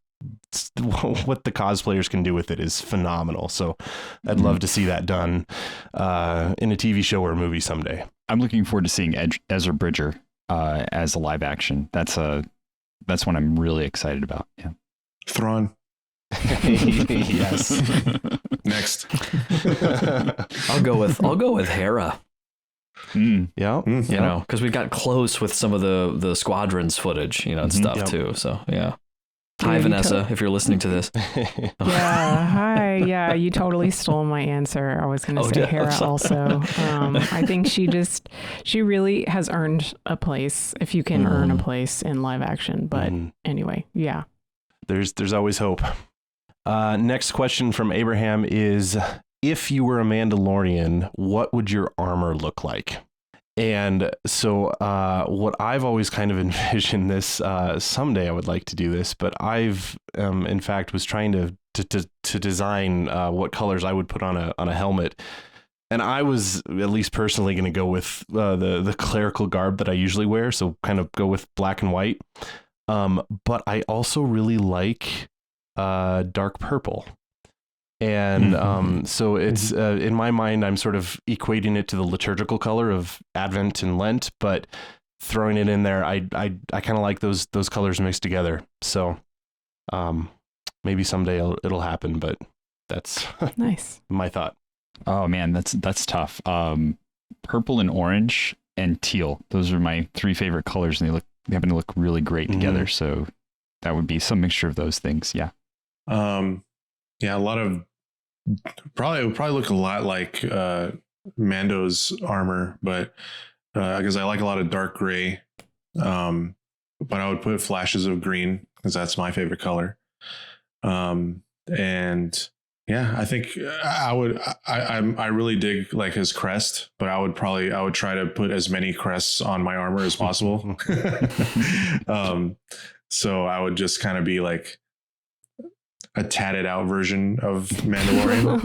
what the cosplayers can do with it is phenomenal. So I'd love to see that done in a TV show or a movie someday. I'm looking forward to seeing Ezra Bridger as a live action. That's one I'm really excited about. Yeah. Thrawn. Yes. Next. I'll go with Hera. Yeah. Because we got close with some of the squadrons footage, and stuff too. So yeah. Hi, Vanessa, if you're listening to this. Yeah, hi. Yeah, you totally stole my answer. I was going to say Hera also. I think she really has earned a place, if you can earn a place in live action. But anyway, yeah. There's always hope. Next question from Abraham is, if you were a Mandalorian, what would your armor look like? And so what I've always kind of envisioned this, someday I would like to do this, but I've in fact was trying to design what colors I would put on a helmet. And I was at least personally going to go with the clerical garb that I usually wear. So kind of go with black and white. But I also really like dark purple. And so it's in my mind, I'm sort of equating it to the liturgical color of Advent and Lent, but throwing it in there, I kind of like those colors mixed together. So maybe someday it'll happen, but that's nice. My thought. Oh man, that's tough. Purple and orange and teal. Those are my three favorite colors, and they happen to look really great together. So that would be some mixture of those things. Yeah. Yeah, a lot of it would probably look a lot like Mando's armor, but because I like a lot of dark gray, but I would put flashes of green because that's my favorite color. And yeah, I think I really dig like his crest, but I would try to put as many crests on my armor as possible. So I would just kind of be like a tatted out version of Mandalorian.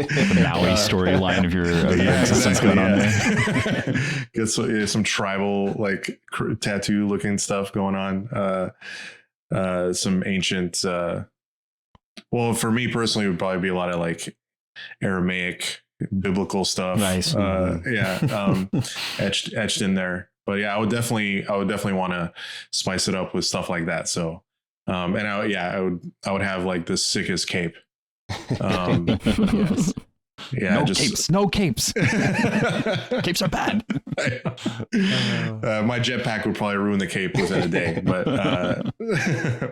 The Maui storyline of your existence going on there. Get some tribal like tattoo looking stuff going on. Some ancient. Well, for me personally, it would probably be a lot of like Aramaic biblical stuff. Nice. Etched in there. But yeah, I would definitely want to spice it up with stuff like that. So. And I would have like the sickest cape. Yes. Yeah, no capes. Capes are bad. My jetpack would probably ruin the cape within a day, but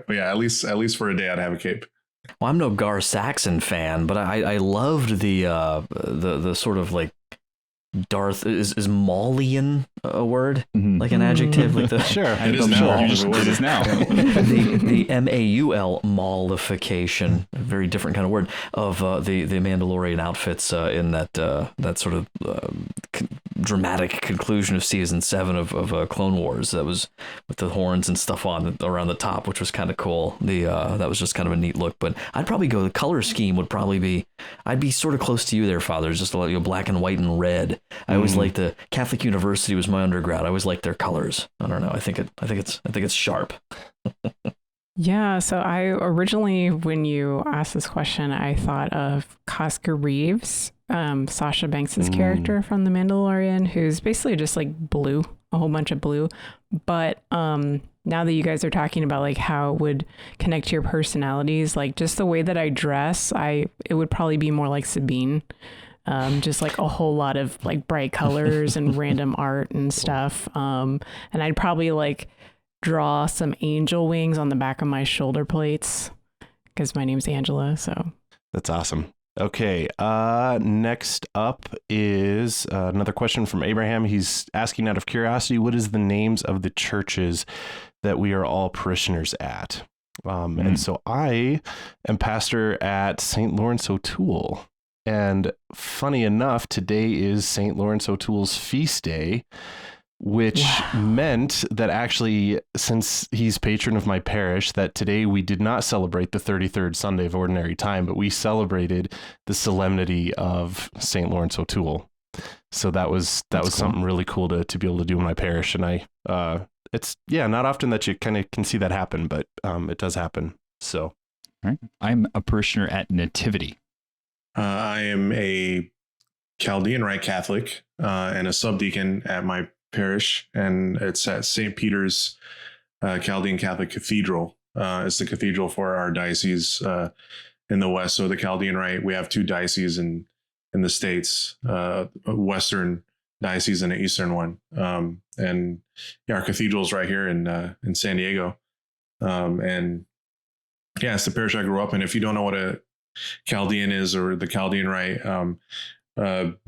yeah, at least for a day I'd have a cape. Well, I'm no Gar Saxon fan, but I loved the sort of like Darth is Maulian a word, like an adjective, like the sure it is now. It is now. the MAUL maulification, a very different kind of word of the Mandalorian outfits in that sort of dramatic conclusion of season 7 of Clone Wars. That was with the horns and stuff on around the top, which was kind of cool. That was just kind of a neat look. But I'd probably go. The color scheme would probably be. I'd be sort of close to you there, Father. Just a lot, black and white and red. I always liked the Catholic University was my undergrad. I always liked their colors. I don't know. I think it's sharp. Yeah. So I originally, when you asked this question, I thought of Casca Reeves, Sasha Banks's character from The Mandalorian, who's basically just like blue, a whole bunch of blue. But now that you guys are talking about like how it would connect to your personalities, like just the way that I dress, it would probably be more like Sabine. Just like a whole lot of like bright colors and random art and stuff. And I'd probably like draw some angel wings on the back of my shoulder plates because my name's Angela. So that's awesome. Okay. Next up is another question from Abraham. He's asking out of curiosity, what is the names of the churches that we are all parishioners at? And so I am pastor at St. Lawrence O'Toole. And funny enough, today is St. Lawrence O'Toole's feast day, which meant that actually, since he's patron of my parish, that today we did not celebrate the 33rd Sunday of Ordinary Time, but we celebrated the solemnity of St. Lawrence O'Toole. So that was cool. Something really cool to be able to do in my parish. And it's not often that you kind of can see that happen, but it does happen. So, all right. I'm a parishioner at Nativity. I am a Chaldean Rite Catholic and a subdeacon at my parish, and it's at St. Peter's Chaldean Catholic Cathedral. It's the cathedral for our diocese in the West. So the Chaldean Rite, we have two dioceses in the States, a Western diocese and an Eastern one. And our cathedral's right here in San Diego. And yeah, it's the parish I grew up in. If you don't know what a Chaldean is, or the Chaldean Rite,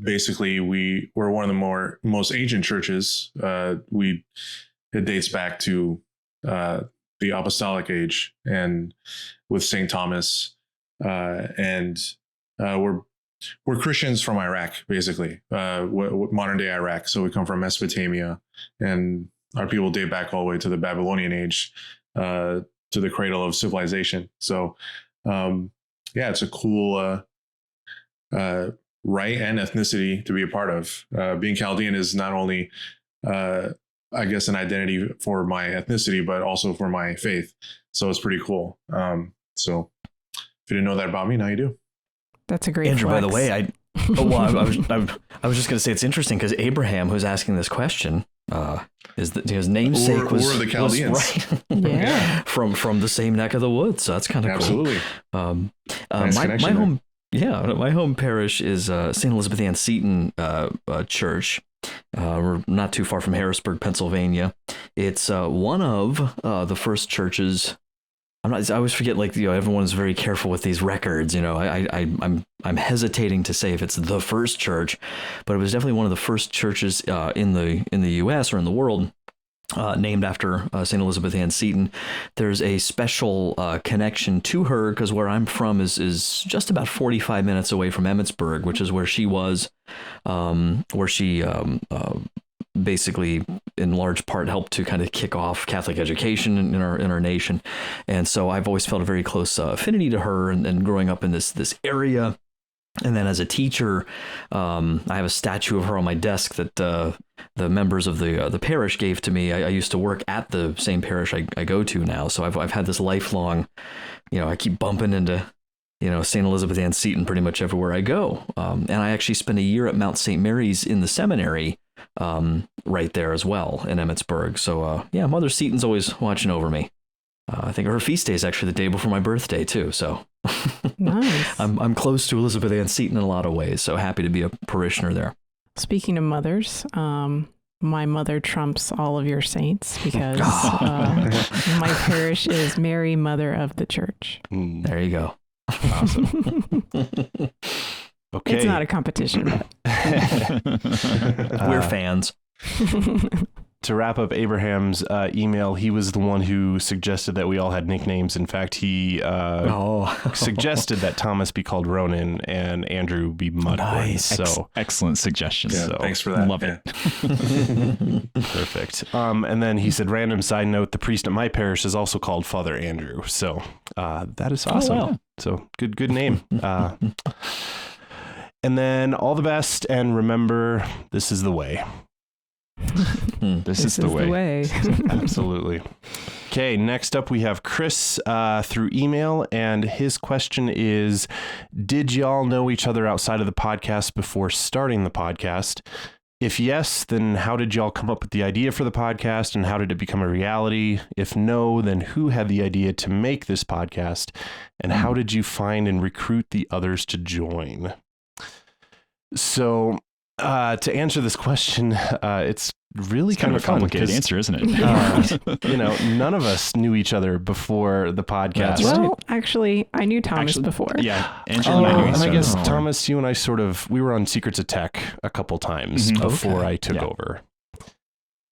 basically we're one of the most ancient churches. It dates back to the apostolic age, and with St. Thomas, and we're Christians from Iraq, basically, modern day Iraq. So we come from Mesopotamia, and our people date back all the way to the Babylonian age, to the cradle of civilization. So it's a cool rite and ethnicity to be a part of. Being Chaldean is not only I guess an identity for my ethnicity, but also for my faith. So it's pretty cool. So if you didn't know that about me, now you do. That's a great Andrew, flex. by the way, I was just going to say it's interesting because Abraham, who's asking this question, his namesake was the Chaldeans, right? Yeah. from the same neck of the woods. So that's kind of cool. Absolutely. My home parish is St. Elizabeth Ann Seton Church. We're not too far from Harrisburg, Pennsylvania. It's one of the first churches. I always forget, everyone's very careful with these records. I'm hesitating to say if it's the first church, but it was definitely one of the first churches in the U.S. or in the world named after St. Elizabeth Ann Seton. There's a special connection to her because where I'm from is just about 45 minutes away from Emmitsburg, which is where she was, where she basically in large part helped to kind of kick off Catholic education in our nation. And so I've always felt a very close affinity to her, and growing up in this area. And then as a teacher, I have a statue of her on my desk that the members of the parish gave to me. I used to work at the same parish I go to now. So I've had this lifelong, I keep bumping into, St. Elizabeth Ann Seton pretty much everywhere I go. And I actually spent a year at Mount St. Mary's in the seminary right there as well in Emmitsburg. So Mother Seton's always watching over me. I think her feast day is actually the day before my birthday too. So nice. I'm close to Elizabeth Ann Seton in a lot of ways. So happy to be a parishioner there. Speaking of mothers, my mother trumps all of your saints because my parish is Mary, Mother of the Church. There you go. Awesome. Okay. It's not a competition, but we're fans. To wrap up Abraham's email, he was the one who suggested that we all had nicknames. In fact, he suggested that Thomas be called Ronan and Andrew be Mudwood. Nice. So excellent suggestion. Yeah, so thanks for that. Love it. Perfect. And then he said, random side note, the priest at my parish is also called Father Andrew. So that is awesome. Oh, wow. So good name. And then all the best, and remember, this is the way. This is the way. Absolutely. Okay, next up we have Chris through email, and his question is, did y'all know each other outside of the podcast before starting the podcast? If yes, then how did y'all come up with the idea for the podcast, and how did it become a reality? If no, then who had the idea to make this podcast, and how did you find and recruit the others to join? So to answer this question, it's really kind of a complicated answer, isn't it? None of us knew each other before the podcast. Well, actually, I knew Thomas before. Yeah, Angela and I knew each and I other guess before. Thomas, you and I we were on Secrets of Tech a couple times before I took over.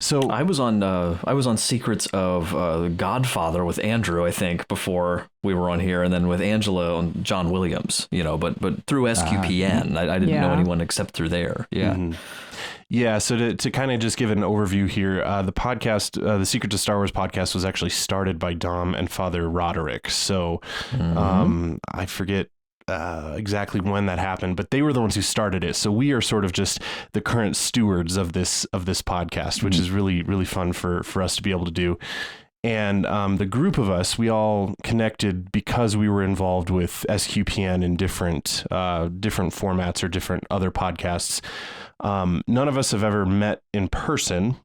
So I was on Secrets of the Godfather with Andrew, I think, before we were on here, and then with Angela on John Williams, but through SQPN, I didn't know anyone except through there. Yeah. Mm-hmm. Yeah, so to kind of just give an overview here, the podcast, the Secrets of Star Wars podcast, was actually started by Dom and Father Roderick. So I forget exactly when that happened, but they were the ones who started it. So we are sort of just the current stewards of this podcast, which is really, really fun for us to be able to do. And the group of us, we all connected because we were involved with SQPN in different formats or different other podcasts. None of us have ever met in person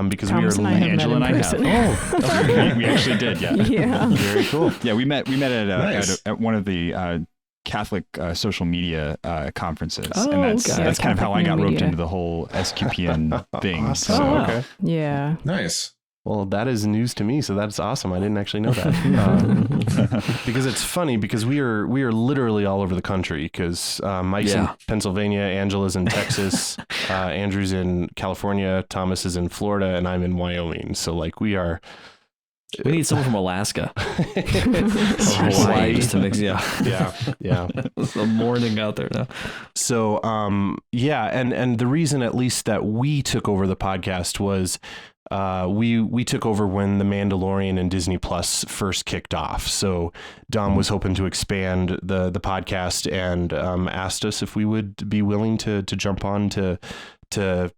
because Thomas we are Angela and I have. We actually did. Yeah. Yeah. Very cool. Yeah, we met at one of the Catholic social media conferences, and that's kind of how I got roped into the whole SQPN thing. Awesome. So, okay. Yeah. Nice. Well, that is news to me, so that's awesome. I didn't actually know that. Because it's funny because we are literally all over the country. Because Mike's in Pennsylvania, Angela's in Texas, Andrew's in California, Thomas is in Florida, and I'm in Wyoming. So like we need someone from Alaska or Hawaii just to mix. Yeah. It's the morning out there now. So and the reason at least that we took over the podcast was we took over when the Mandalorian and Disney Plus first kicked off. So Dom was hoping to expand the podcast and asked us if we would be willing to jump on to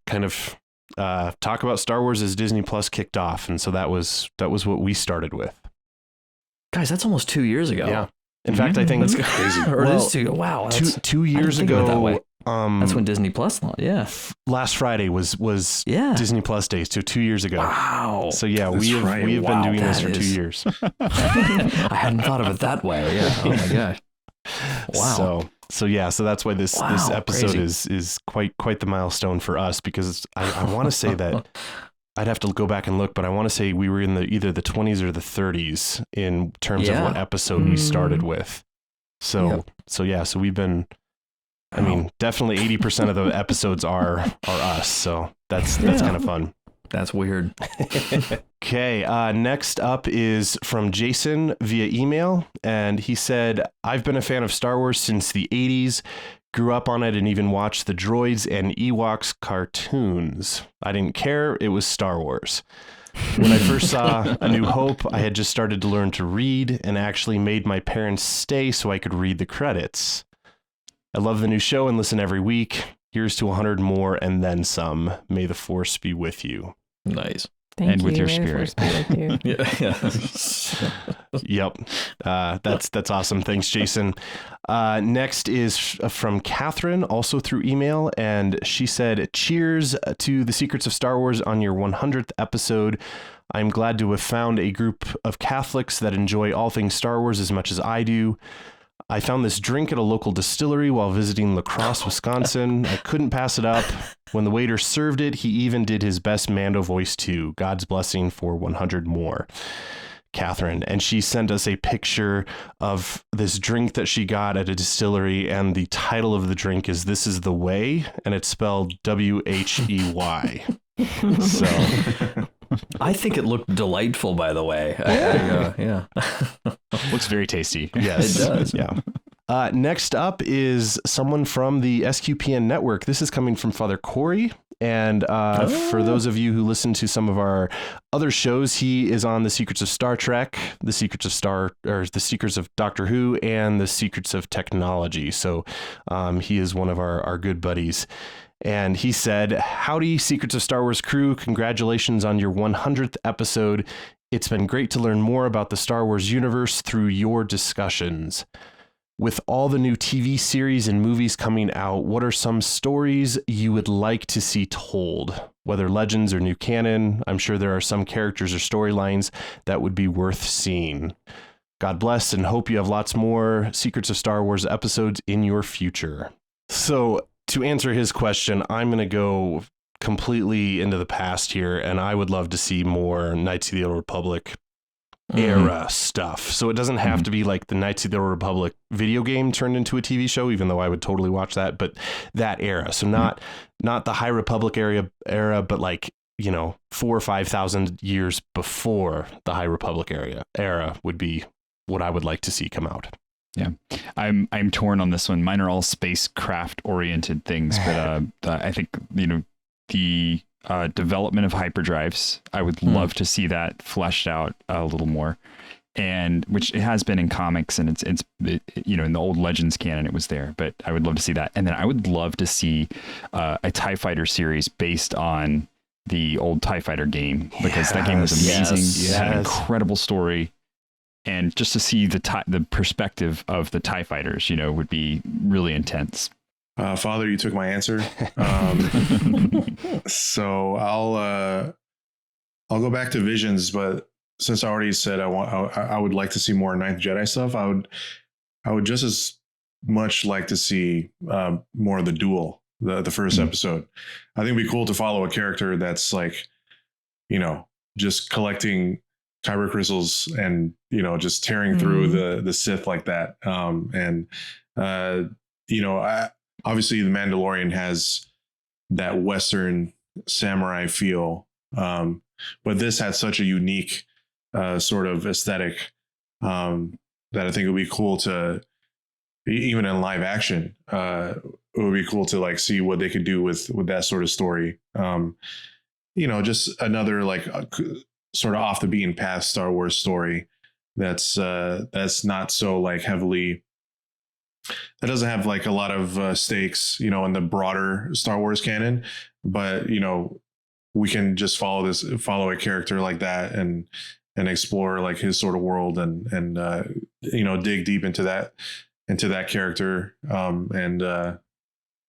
kind of talk about Star Wars as Disney Plus kicked off. And so that was what we started with. Guys, that's almost 2 years ago. Yeah. In fact, I think that's crazy. Wow. Two years ago. That's when Disney Plus launched. Yeah. Last Friday was Disney Plus Day. So 2 years ago. Wow. So yeah, we have been doing this for 2 years. I hadn't thought of it that way. Yeah. Oh my gosh. Wow. So that's why this episode is quite the milestone for us, because I want to say that I'd have to go back and look, but I want to say we were in either the 20s or the 30s in terms of what episode we started with. So we've been, I mean, definitely 80% of the episodes are us. So that's kind of fun. That's weird. Okay. Next up is from Jason via email. And he said, I've been a fan of Star Wars since the 80s, grew up on it, and even watched the Droids and Ewoks cartoons. I didn't care. It was Star Wars. When I first saw A New Hope, I had just started to learn to read and actually made my parents stay so I could read the credits. I love the new show and listen every week. Here's to 100 more and then some. May the Force be with you. Nice. Thank you. With your spirit. Yep. That's awesome. Thanks, Jason. Next is from Catherine, also through email. And she said, cheers to the Secrets of Star Wars on your 100th episode. I'm glad to have found a group of Catholics that enjoy all things Star Wars as much as I do. I found this drink at a local distillery while visiting La Crosse, Wisconsin. I couldn't pass it up. When the waiter served it, he even did his best Mando voice too. God's blessing for 100 more. Catherine. And she sent us a picture of this drink that she got at a distillery, and the title of the drink is This Is the Way, and it's spelled W-H-E-Y. So I think it looked delightful, by the way. Looks very tasty. Yes, it does. Yeah. Next up is someone from the SQPN network. This is coming from Father Corey. And for those of you who listen to some of our other shows, he is on The Secrets of Star Trek, The Secrets of Doctor Who, and The Secrets of Technology. So he is one of our good buddies. And he said, howdy, Secrets of Star Wars crew. Congratulations on your 100th episode. It's been great to learn more about the Star Wars universe through your discussions. With all the new TV series and movies coming out, what are some stories you would like to see told? Whether legends or new canon, I'm sure there are some characters or storylines that would be worth seeing. God bless, and hope you have lots more Secrets of Star Wars episodes in your future. So to answer his question, I'm going to go completely into the past here, and I would love to see more Knights of the Old Republic era stuff. So it doesn't have to be like the Knights of the Old Republic video game turned into a TV show, even though I would totally watch that, but that era. So not the High Republic era, but like, 4,000 or 5,000 years before the High Republic era would be what I would like to see come out. Yeah, I'm torn on this one. Mine are all spacecraft oriented things, but I think the development of hyperdrives, I would love to see that fleshed out a little more, and which it has been in comics, and it's in the old Legends canon it was there, but I would love to see that. And then I would love to see a TIE Fighter series based on the old TIE Fighter game, because that game was amazing. It had an incredible story. And just to see the perspective of the TIE fighters, would be really intense. Father, you took my answer. So I'll go back to Visions, but since I already said I would like to see more Ninth Jedi stuff, I would just as much like to see more of the duel, the first episode. I think it'd be cool to follow a character that's like, just collecting kyber crystals and, you know, just tearing through the Sith like that. You know, obviously the Mandalorian has that Western samurai feel. But this had such a unique sort of aesthetic that I think it would be cool to, even in live action, it would be cool to like see what they could do with that sort of story. You know, just another like sort of off the beaten path Star Wars story that's not so like heavily, that doesn't have like a lot of stakes, you know, in the broader Star Wars canon, but you know, we can just follow a character like that and explore like his sort of world and you know, dig deep into that character.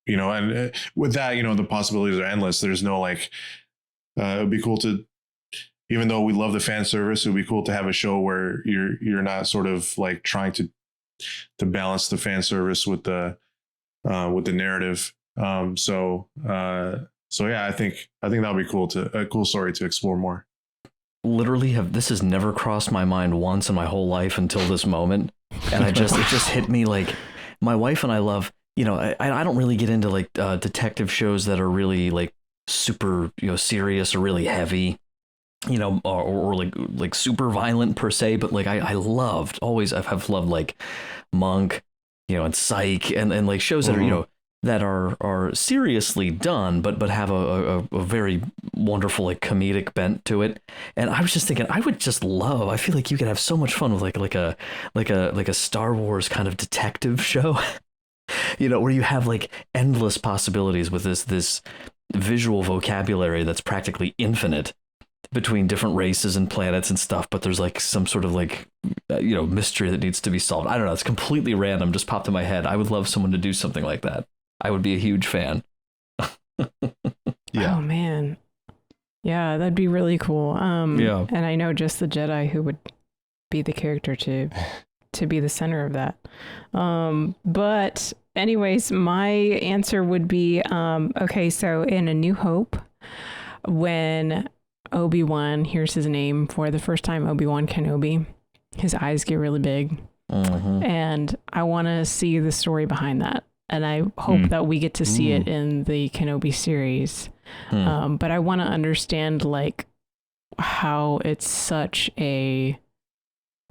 You know, and with that, you know, the possibilities are endless. There's no like, it would be cool to, even though we love the fan service, it would be cool to have a show where you're not sort of like trying to balance the fan service with the narrative. So yeah, I think that'll be cool, a cool story to explore more. Literally this has never crossed my mind once in my whole life until this moment. And it just hit me like, my wife and I love, you know, I don't really get into like detective shows that are really like super, you know, serious or really heavy, you know, or like super violent per se, but like I loved I've loved like Monk, you know, and Psych and like shows that are, you know, that are seriously done, but have a very wonderful like comedic bent to it. And I was just thinking, I feel like you could have so much fun with like a Star Wars kind of detective show, you know, where you have like endless possibilities with this visual vocabulary that's practically infinite between different races and planets and stuff, but there's like some sort of like, you know, mystery that needs to be solved. I don't know. It's completely random. Just popped in my head. I would love someone to do something like that. I would be a huge fan. Yeah. Oh man. Yeah, that'd be really cool. Yeah. And I know just the Jedi who would be the character to be the center of that. But anyways, my answer would be, okay, so in A New Hope, when Obi-Wan hears his name for the first time, Obi-Wan Kenobi, his eyes get really big. And I want to see the story behind that. And I hope that we get to see it in the Kenobi series. But I want to understand like how it's such a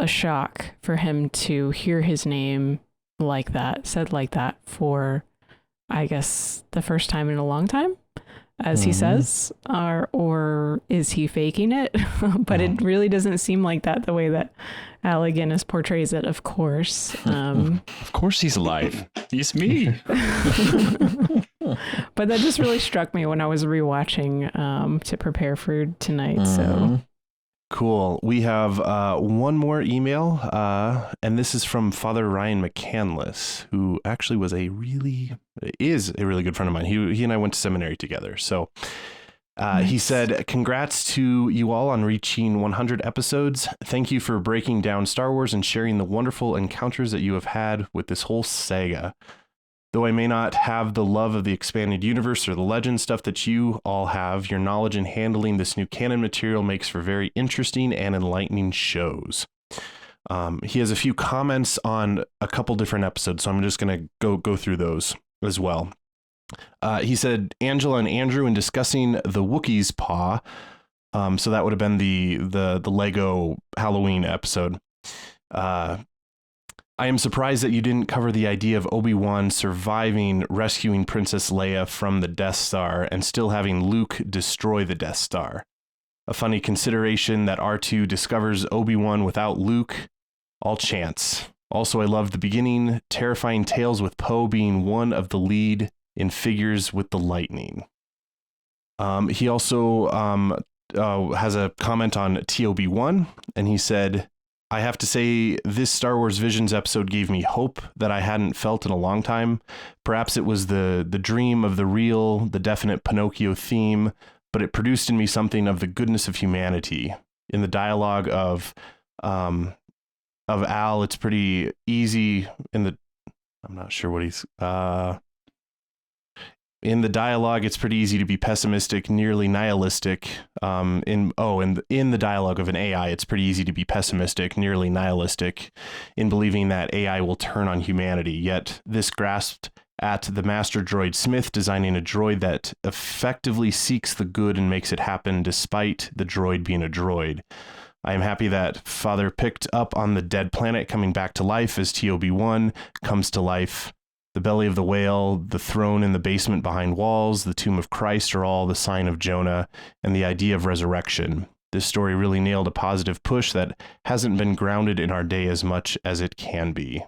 shock for him to hear his name like that, said like that for, I guess, the first time in a long time, as he says, or is he faking it? But it really doesn't seem like that the way that Alec Guinness portrays it, of course. Of course he's alive. He's me. But that just really struck me when I was rewatching to prepare for tonight. So cool. We have one more email, and this is from Father Ryan McCandless, who actually is a really good friend of mine. He and I went to seminary together. So nice. He said, congrats to you all on reaching 100 episodes. Thank you for breaking down Star Wars and sharing the wonderful encounters that you have had with this whole saga. Though I may not have the love of the expanded universe or the legend stuff that you all have, your knowledge in handling this new canon material makes for very interesting and enlightening shows. He has a few comments on a couple different episodes, so I'm just going to go through those as well. He said, Angela and Andrew, in discussing the Wookiee's paw, so that would have been the Lego Halloween episode. I am surprised that you didn't cover the idea of Obi-Wan surviving rescuing Princess Leia from the Death Star and still having Luke destroy the Death Star. A funny consideration that R2 discovers Obi-Wan without Luke. All chance. Also, I loved the beginning, terrifying tales with Poe being one of the lead in figures with the lightning. He also has a comment on TOB1, and he said, I have to say, this Star Wars Visions episode gave me hope that I hadn't felt in a long time. Perhaps it was the dream of the real, the definite Pinocchio theme, but it produced in me something of the goodness of humanity. In the dialogue of Al, it's pretty easy I'm not sure what he's In the dialogue, it's pretty easy to be pessimistic, nearly nihilistic. In the dialogue of an AI, it's pretty easy to be pessimistic, nearly nihilistic, in believing that AI will turn on humanity. Yet this grasped at the master droid Smith designing a droid that effectively seeks the good and makes it happen despite the droid being a droid. I am happy that Father picked up on the dead planet coming back to life as Obi-Wan comes to life. The belly of the whale, the throne in the basement behind walls, the tomb of Christ are all the sign of Jonah and the idea of resurrection. This story really nailed a positive push that hasn't been grounded in our day as much as it can be.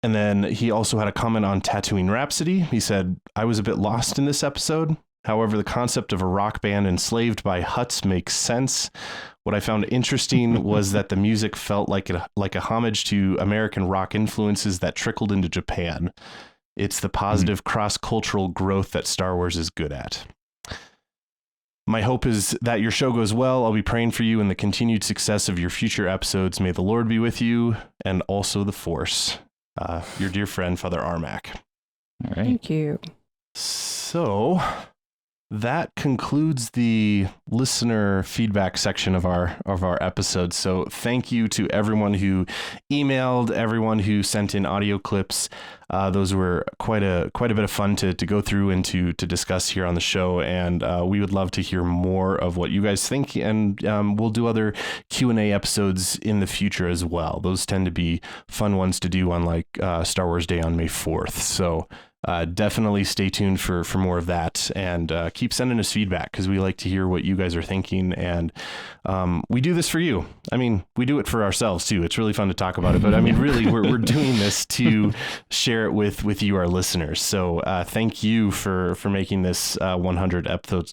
And then he also had a comment on Tatooine Rhapsody. He said, I was a bit lost in this episode. However, the concept of a rock band enslaved by Hutts makes sense. What I found interesting was that the music felt like a homage to American rock influences that trickled into Japan. It's the positive cross-cultural growth that Star Wars is good at. My hope is that your show goes well. I'll be praying for you and the continued success of your future episodes. May the Lord be with you and also the Force. Your dear friend, Father Armac. All right. Thank you. So that concludes the listener feedback section of our episode. So thank you to everyone who emailed, everyone who sent in audio clips. Those were quite a bit of fun to go through and to discuss here on the show. And we would love to hear more of what you guys think. And we'll do other Q&A episodes in the future as well. Those tend to be fun ones to do on like Star Wars Day on May 4th. So definitely stay tuned for more of that, and keep sending us feedback because we like to hear what you guys are thinking. And we do this for you. I mean, we do it for ourselves too. It's really fun to talk about it, but I mean, really, we're doing this to share it with you, our listeners. So thank you for making this 100th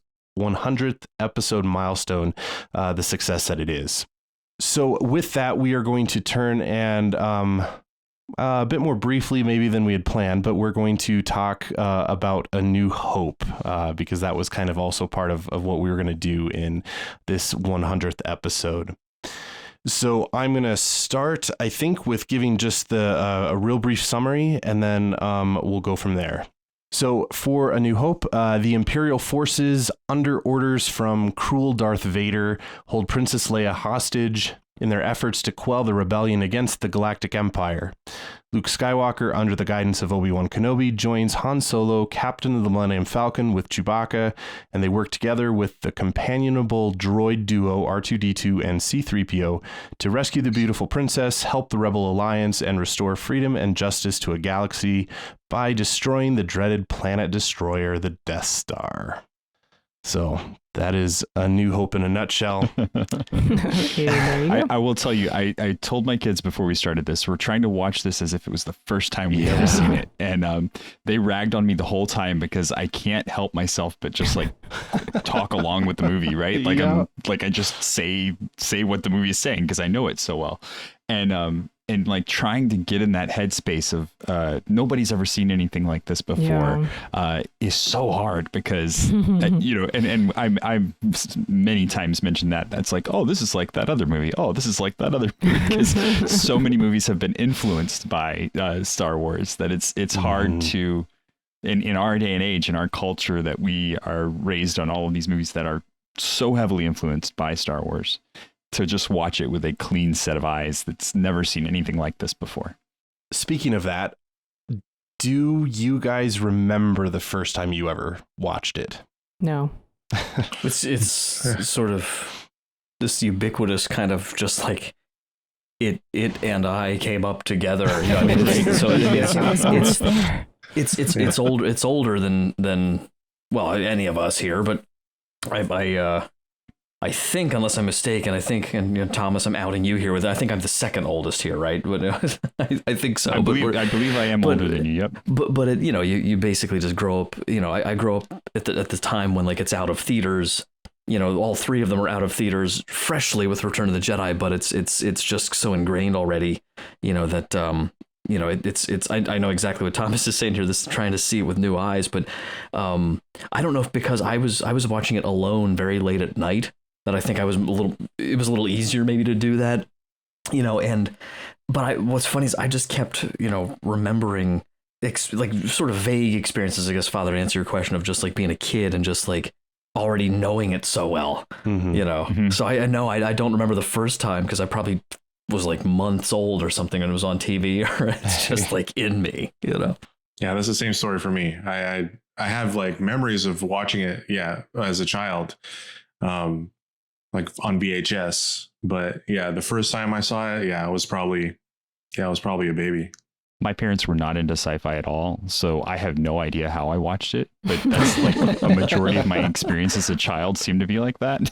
episode milestone the success that it is. So with that, we are going to turn and a bit more briefly maybe than we had planned, but we're going to talk about A New Hope because that was kind of also part of what we were going to do in this 100th episode. So I'm going to start, I think, with giving just a real brief summary, and then we'll go from there. So for A New Hope, the Imperial forces, under orders from cruel Darth Vader, hold Princess Leia hostage in their efforts to quell the rebellion against the Galactic Empire. Luke Skywalker, under the guidance of Obi-Wan Kenobi, joins Han Solo, captain of the Millennium Falcon, with Chewbacca, and they work together with the companionable droid duo R2-D2 and C-3PO to rescue the beautiful princess, help the Rebel Alliance, and restore freedom and justice to a galaxy by destroying the dreaded planet destroyer, the Death Star. So that is A New Hope in a nutshell. Okay, there you go. I will tell you, I told my kids before we started this, we're trying to watch this as if it was the first time we'd ever seen it. And they ragged on me the whole time because I can't help myself but just like talk along with the movie, right? Like I just say what the movie is saying because I know it so well. And like trying to get in that headspace of nobody's ever seen anything like this before is so hard because and I'm many times mentioned that's like, oh, this is like that other movie, oh, this is like that other movie, because so many movies have been influenced by Star Wars that it's hard to in our day and age, in our culture, that we are raised on all of these movies that are so heavily influenced by Star Wars, to just watch it with a clean set of eyes that's never seen anything like this before. Speaking of that, do you guys remember the first time you ever watched it? No. It's sort of this ubiquitous kind of just like it and I came up together. You know what I mean? Right? So it's older. It's older than well, any of us here, but I think, unless I'm mistaken, and Thomas, I'm outing you here with, I think I'm the second oldest here, right? But I think so. I believe I am older than you. Yep. But it, you basically just grow up. I grow up at the time when like it's out of theaters. All three of them are out of theaters freshly with Return of the Jedi. But it's just so ingrained already. That I know exactly what Thomas is saying here. This is trying to see it with new eyes, but I don't know if because I was watching it alone very late at night, that I think it was a little easier maybe to do that, what's funny is I just kept, remembering like sort of vague experiences, I guess, Father, to answer your question of just like being a kid and just like already knowing it so well, you know? So I know I don't remember the first time because I probably was like months old or something and it was on TV, or it's just like in me, you know? Yeah, that's the same story for me. I have like memories of watching it, as a child, like on VHS. But yeah, the first time I saw it, I was probably a baby. My parents were not into sci-fi at all, so I have no idea how I watched it, but that's like a majority of my experience as a child seemed to be like that.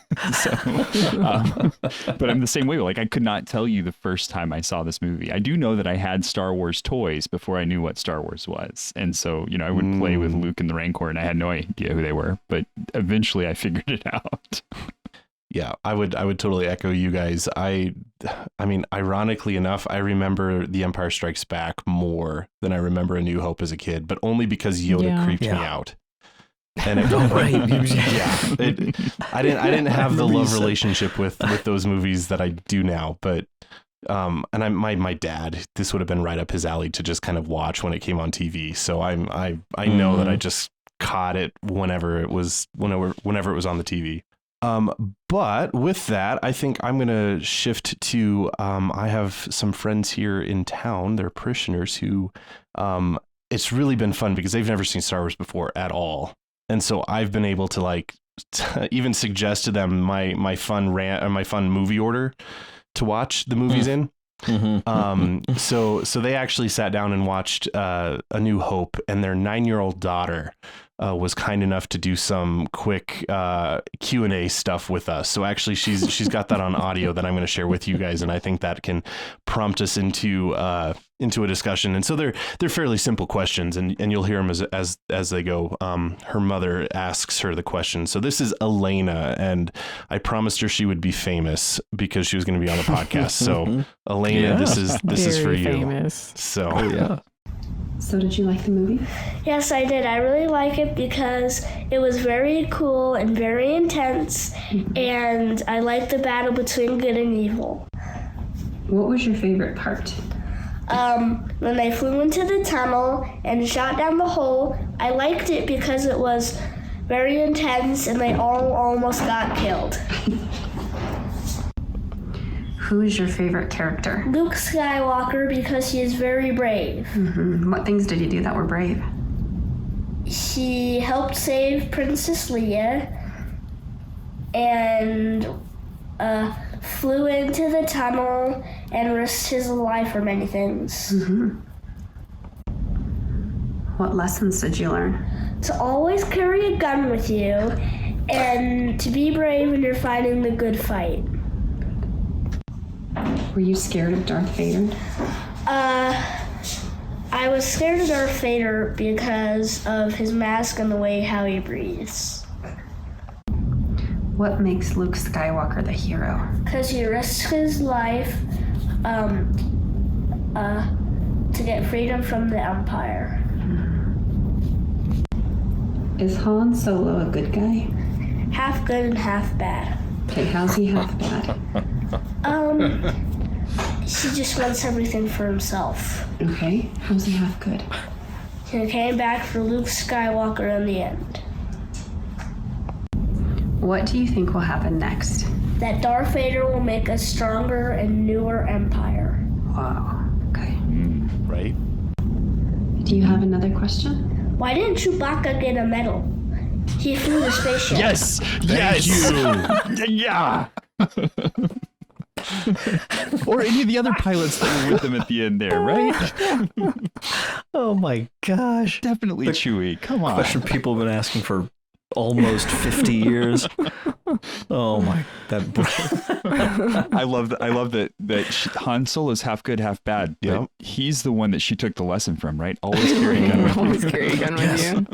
But I'm the same way. Like, I could not tell you the first time I saw this movie. I do know that I had Star Wars toys before I knew what Star Wars was. And so, you know, I would play with Luke and the Rancor, and I had no idea who they were, but eventually I figured it out. Yeah, I would totally echo you guys. I mean, ironically enough, I remember The Empire Strikes Back more than I remember A New Hope as a kid, but only because Yoda creeped me out. And it, I didn't have the love relationship with those movies that I do now, but and my dad, this would have been right up his alley to just kind of watch when it came on TV. So I know that I just caught it whenever it was on the TV. But with that, I think I'm going to shift to, I have some friends here in town, they're parishioners who, it's really been fun because they've never seen Star Wars before at all. And so I've been able to like, even suggest to them my fun rant or my fun movie order to watch the movies in. So they actually sat down and watched, A New Hope, and their 9-year-old daughter was kind enough to do some quick Q&A stuff with us. So actually she's got that on audio that I'm going to share with you guys, and I think that can prompt us into a discussion. And so they're fairly simple questions, and you'll hear them as they go. Her mother asks her the question. So this is Elena, and I promised her she would be famous because she was going to be on the podcast. So Elena, this is for you. Famous. So So did you like the movie? Yes, I did. I really like it because it was very cool and very intense, and I liked the battle between good and evil. What was your favorite part? When they flew into the tunnel and shot down the hole, I liked it because it was very intense and they all almost got killed. Who is your favorite character? Luke Skywalker, because he is very brave. What things did he do that were brave? He helped save Princess Leia and flew into the tunnel and risked his life for many things. What lessons did you learn? To always carry a gun with you and to be brave when you're fighting the good fight. Were you scared of Darth Vader? I was scared of Darth Vader because of his mask and the way how he breathes. What makes Luke Skywalker the hero? Because he risked his life to get freedom from the Empire. Is Han Solo a good guy? Half good and half bad. Okay, how's he half bad? He just wants everything for himself. Okay, how's he half good? He came back for Luke Skywalker in the end. What do you think will happen next? That Darth Vader will make a stronger and newer empire. Wow, okay. Right? Do you have another question? Why didn't Chewbacca get a medal? He flew the spaceship. Yes! Thank you! Yeah! Or any of the other pilots that were with them at the end there, right? Oh my gosh. Definitely Chewie. Come on. Question people have been asking for almost 50 years. Oh my, I love that Han Solo's half good, half bad. But he's the one that she took the lesson from, right? Always carry a gun with you. Always carry a gun with you.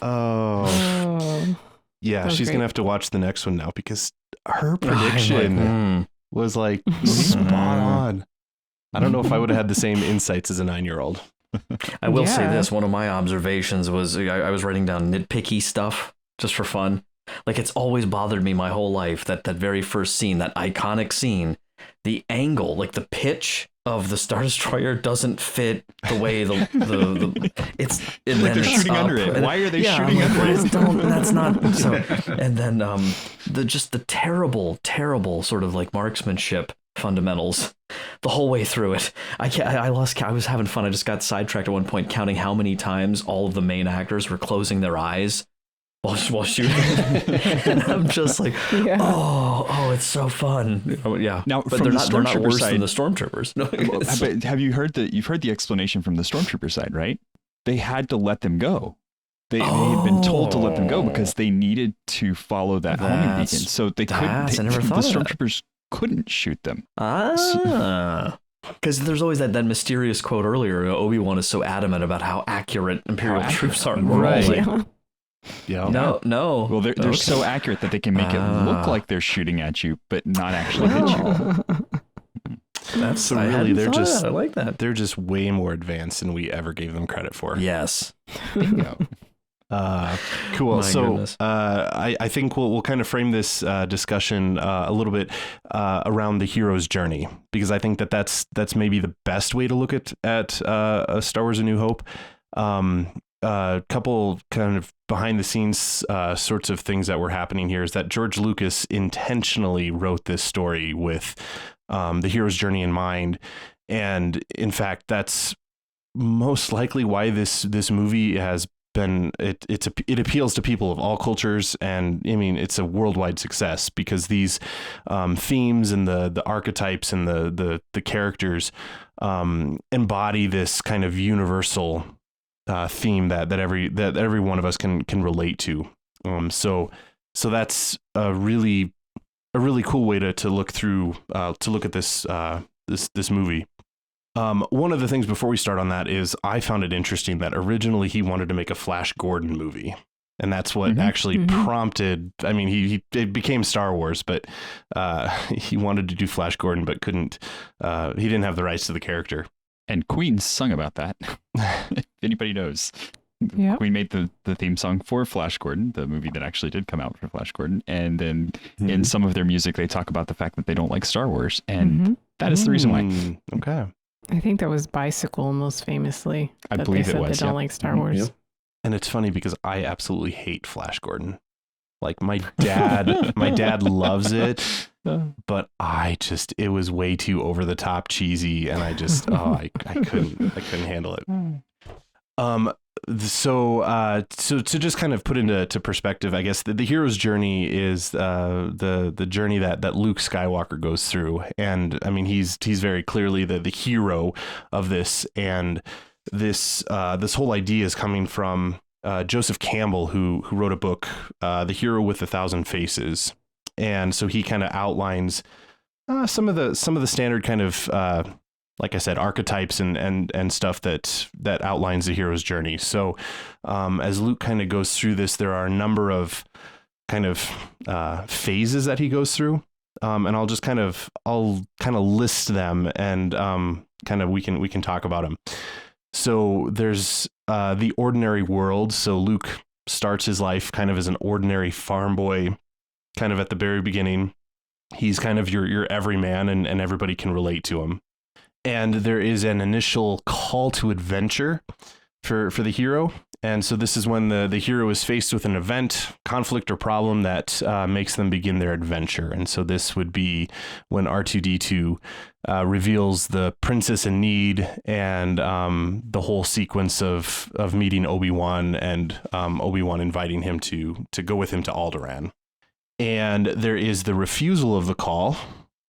Oh. Yeah, she's going to have to watch the next one now because her prediction was like spot on. I don't know if I would have had the same insights as a 9-year-old. I will say this. One of my observations was I was writing down nitpicky stuff just for fun. Like, it's always bothered me my whole life that very first scene, that iconic scene the angle, like the pitch of the Star Destroyer doesn't fit the way the it's and like then they're shooting under it. Why are they shooting under it? That's not so. And then the terrible sort of like marksmanship fundamentals the whole way through it. I was having fun. I just got sidetracked at one point counting how many times all of the main actors were closing their eyes while shooting. And I'm just like, oh, it's so fun. Yeah. Now, but they're not worse than the stormtroopers. No, but have you heard the explanation from the stormtrooper side, right? They had to let them go. They had been told to let them go because they needed to follow that homing beacon. So they couldn't. I never thought the of that. stormtroopers couldn't shoot them. Because there's always that mysterious quote earlier. Obi-Wan is so adamant about how accurate Imperial troops are. Right. Yeah. No. Well, they're so accurate that they can make it look like they're shooting at you, but not actually hit you. That's so really I like that. They're just way more advanced than we ever gave them credit for. Yes. Bingo. Cool. My So goodness. I think we'll kind of frame this discussion a little bit around the hero's journey, because I think that's maybe the best way to look at Star Wars: A New Hope. A couple kind of behind the scenes sorts of things that were happening here is that George Lucas intentionally wrote this story with the hero's journey in mind. And in fact, that's most likely why this movie has been, it appeals to people of all cultures. And I mean, it's a worldwide success because these themes and the archetypes and the characters embody this kind of universal theme that every one of us can relate to. So that's a really cool way to look through to look at this movie. One of the things before we start on that is I found it interesting that originally he wanted to make a Flash Gordon movie, and that's what actually prompted. I mean, it became Star Wars, but he wanted to do Flash Gordon, but couldn't. He didn't have the rights to the character. And Queen sung about that. If anybody knows. Yep. Queen made the theme song for Flash Gordon, the movie that actually did come out for Flash Gordon. And then in some of their music, they talk about the fact that they don't like Star Wars. And that is the reason why. Okay. I think that was Bicycle most famously. I believe it was. They don't like Star Wars. Yep. And it's funny because I absolutely hate Flash Gordon. Like my dad loves it, but it was way too over the top cheesy, and I just I couldn't handle it. So to just kind of put into perspective, I guess the hero's journey is the journey that Luke Skywalker goes through, and I mean he's very clearly the hero of this, and this whole idea is coming from Joseph Campbell, who wrote a book, The Hero with 1,000 Faces. And so he kind of outlines some of the standard kind of, like I said, archetypes and stuff that outlines the hero's journey. So as Luke kind of goes through this, there are a number of kind of phases that he goes through. And I'll kind of list them, and kind of we can talk about them. So there's the ordinary world. So Luke starts his life kind of as an ordinary farm boy, kind of at the very beginning. He's kind of your everyman, and everybody can relate to him. And there is an initial call to adventure for the hero. And so this is when the hero is faced with an event, conflict, or problem that makes them begin their adventure. And so this would be when R2-D2 reveals the princess in need, and the whole sequence of meeting Obi-Wan, and Obi-Wan inviting him to go with him to Alderaan. And there is the refusal of the call.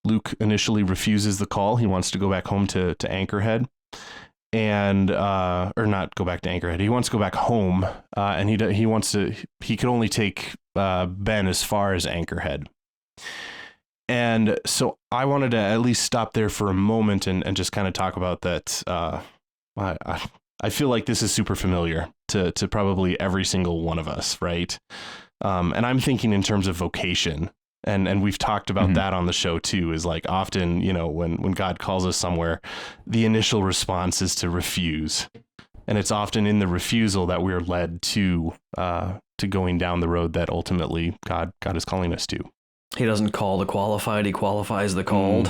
Luke initially refuses the call. He wants to go back home to Anchorhead. And or not go back to Anchorhead. He wants to go back home, and he could only take Ben as far as Anchorhead. And so I wanted to at least stop there for a moment and just kind of talk about that. I feel like this is super familiar to probably every single one of us, right? And I'm thinking in terms of vocation. And we've talked about that on the show too, is like often, when God calls us somewhere, the initial response is to refuse. And it's often in the refusal that we're led to going down the road that ultimately God is calling us to. He doesn't call the qualified, he qualifies the called.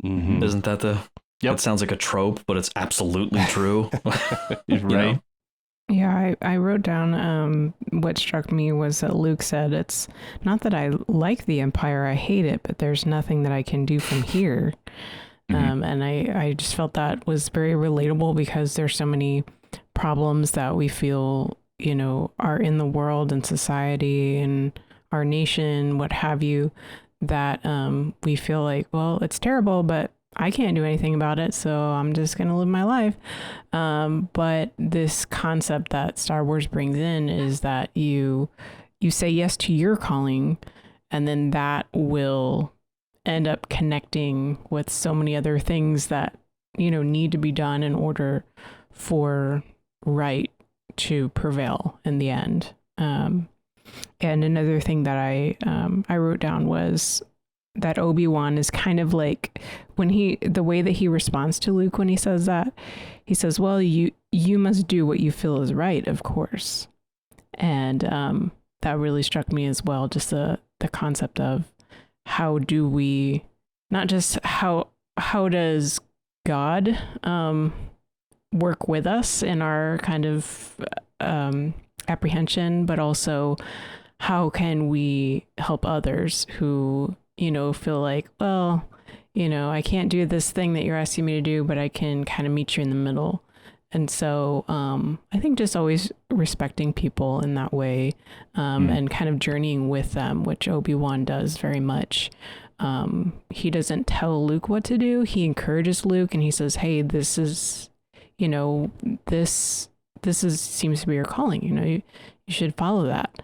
Isn't that the... Yep. It sounds like a trope, but it's absolutely true. Right. Yeah, I wrote down what struck me was that Luke said, it's not that I like the Empire, I hate it, but there's nothing that I can do from here. And I just felt that was very relatable because there's so many problems that we feel, you know, are in the world and society and our nation, what have you, that we feel like, well, it's terrible, but I can't do anything about it, so I'm just going to live my life. But this concept that Star Wars brings in is that you say yes to your calling, and then that will end up connecting with so many other things that, you know, need to be done in order for right to prevail in the end. And another thing that I wrote down was that Obi-Wan is kind of like the way that he responds to Luke when he says that, he says, well, you must do what you feel is right, of course. And that really struck me as well, just the concept of how do we, not just how does God work with us in our kind of apprehension, but also how can we help others who, you know, feel like, well, you know, I can't do this thing that you're asking me to do, but I can kind of meet you in the middle. And so I think just always respecting people in that way and kind of journeying with them, which Obi-Wan does very much. He doesn't tell Luke what to do. He encourages Luke and he says, hey, this is, you know, this seems to be your calling. You know, you should follow that.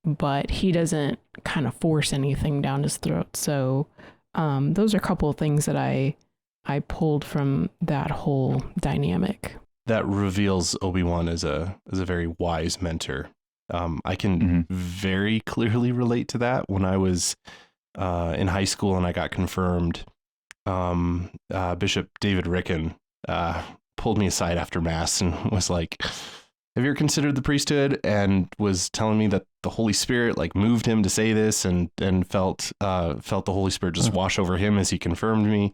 But he doesn't kind of force anything down his throat. So those are a couple of things that I pulled from that whole dynamic. That reveals Obi-Wan as a very wise mentor. I can very clearly relate to that. When I was in high school and I got confirmed, Bishop David Ricken pulled me aside after Mass and was like, have you ever considered the priesthood? And was telling me that the Holy Spirit like moved him to say this and felt the Holy Spirit just wash over him as he confirmed me.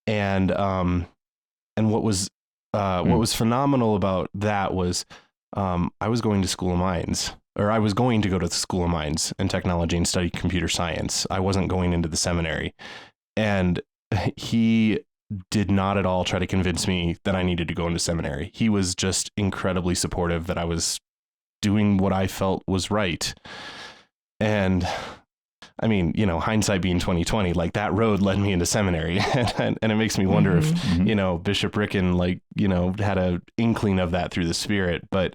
And what was phenomenal about that was I was going to School of Mines, or I was going to go to the School of Mines and Technology and study computer science. I wasn't going into the seminary. And he did not at all try to convince me that I needed to go into seminary. He was just incredibly supportive that I was doing what I felt was right. And I mean, you know, hindsight being 2020, like that road led me into seminary. and it makes me wonder if, you know, Bishop Ricken, like, you know, had a inkling of that through the Spirit, but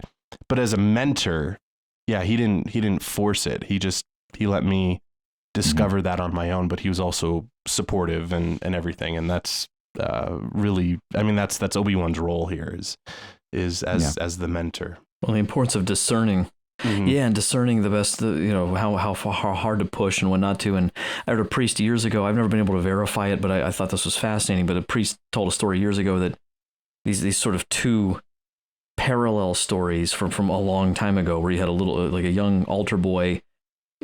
as a mentor, yeah, he didn't force it. He let me discover that on my own, but he was also supportive and everything. And that's really, I mean, that's Obi-Wan's role here is as the mentor. Well, the importance of discerning. Yeah, and discerning the best, you know, how hard to push and what not to. And I heard a priest years ago, I've never been able to verify it, but I thought this was fascinating. But a priest told a story years ago that these sort of two parallel stories from a long time ago, where you had a little, like a young altar boy,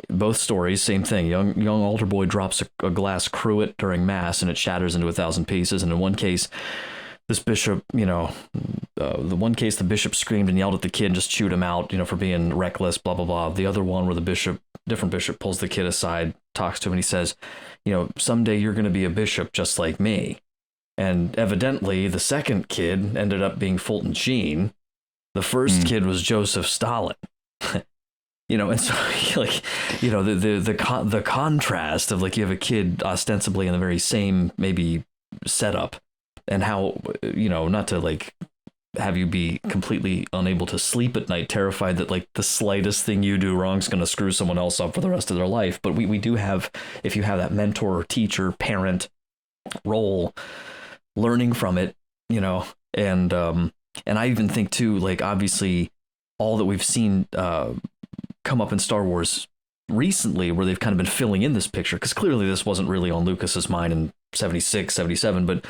both stories, same thing. Young altar boy drops a glass cruet during Mass and it shatters into 1,000 pieces. And in one case, this bishop, you know, the one case the bishop screamed and yelled at the kid and just chewed him out, you know, for being reckless, blah, blah, blah. The other one where different bishop pulls the kid aside, talks to him, and he says, you know, someday you're going to be a bishop just like me. And evidently the second kid ended up being Fulton Sheen. The first kid was Joseph Stalin. You know, and so like, you know, the contrast of like you have a kid ostensibly in the very same maybe setup, and how, you know, not to like have you be completely unable to sleep at night, terrified that like the slightest thing you do wrong is going to screw someone else up for the rest of their life. But we do have, if you have that mentor, teacher, parent role, learning from it, you know, and I even think too, like obviously all that we've seen come up in Star Wars recently, where they've kind of been filling in this picture, because clearly this wasn't really on Lucas's mind in 76, 77, but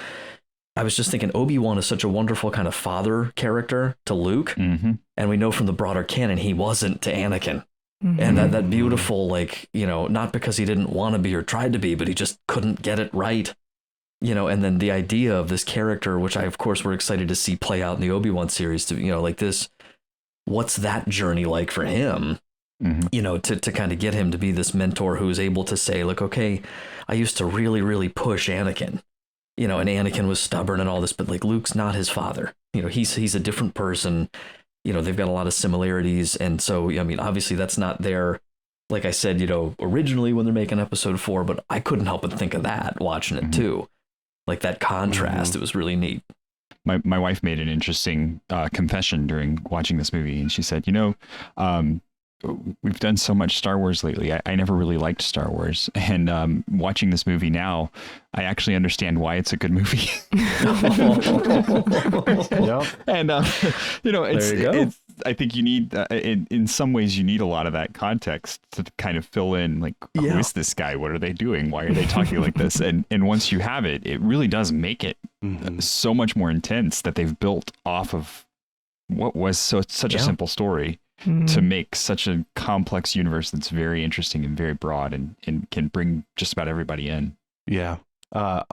I was just thinking Obi-Wan is such a wonderful kind of father character to Luke. And we know from the broader canon, he wasn't to Anakin. And that beautiful, like, you know, not because he didn't want to be or tried to be, but he just couldn't get it right. You know, and then the idea of this character, which I, of course, were excited to see play out in the Obi-Wan series, to, you know, like this, what's that journey like for him? You know, to kind of get him to be this mentor who is able to say, like, okay, I used to really, really push Anakin, you know, and Anakin was stubborn and all this, but like Luke's not his father. You know, he's a different person. You know, they've got a lot of similarities. And so, I mean, obviously that's not there, like I said, you know, originally when they're making episode 4, but I couldn't help but think of that watching it too. Like that contrast, it was really neat. My wife made an interesting confession during watching this movie. And she said, you know, we've done so much Star Wars lately. I never really liked Star Wars. And watching this movie now, I actually understand why it's a good movie. Yep. And, you know, it's I think you need, in some ways, you need a lot of that context to kind of fill in, like, who is this guy? What are they doing? Why are they talking like this? And once you have it, it really does make it so much more intense that they've built off of what was such a simple story. To make such a complex universe that's very interesting and very broad and can bring just about everybody in. Yeah.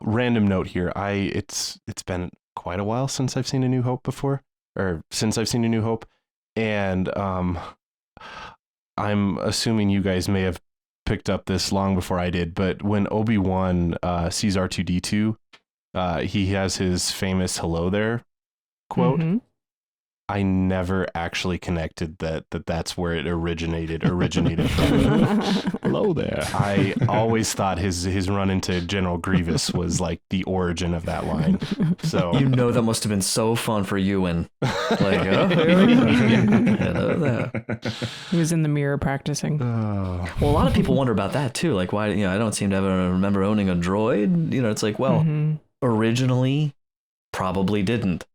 Random note here. It's been quite a while since I've seen A New Hope and I'm assuming you guys may have picked up this long before I did, but when Obi-Wan sees R2-D2, he has his famous "hello there" quote. I never actually connected that's where it originated from. Hello there. I always thought his run into General Grievous was like the origin of that line. So you know, that must have been so fun for Ewan. Like, oh, here we go. Hello there. He was in the mirror practicing. Well, a lot of people wonder about that too. Like, why, you know, I don't seem to ever remember owning a droid. You know, it's like, well, originally probably didn't.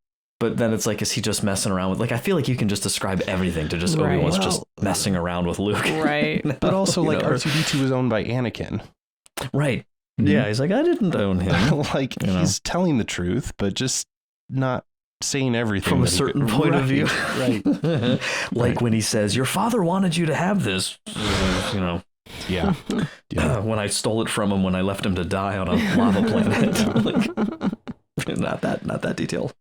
But then it's like, is he just messing around with, like, I feel like you can just describe everything to just Obi-Wan's just messing around with Luke. Right. But also, like, R2-D2 was owned by Anakin. Right. Yeah, he's like, I didn't own him. Like, he's telling the truth, but just not saying everything. From a certain point of view. Right. Like when he says, your father wanted you to have this, you know. Yeah. When I stole it from him when I left him to die on a lava planet. Like, not that detailed.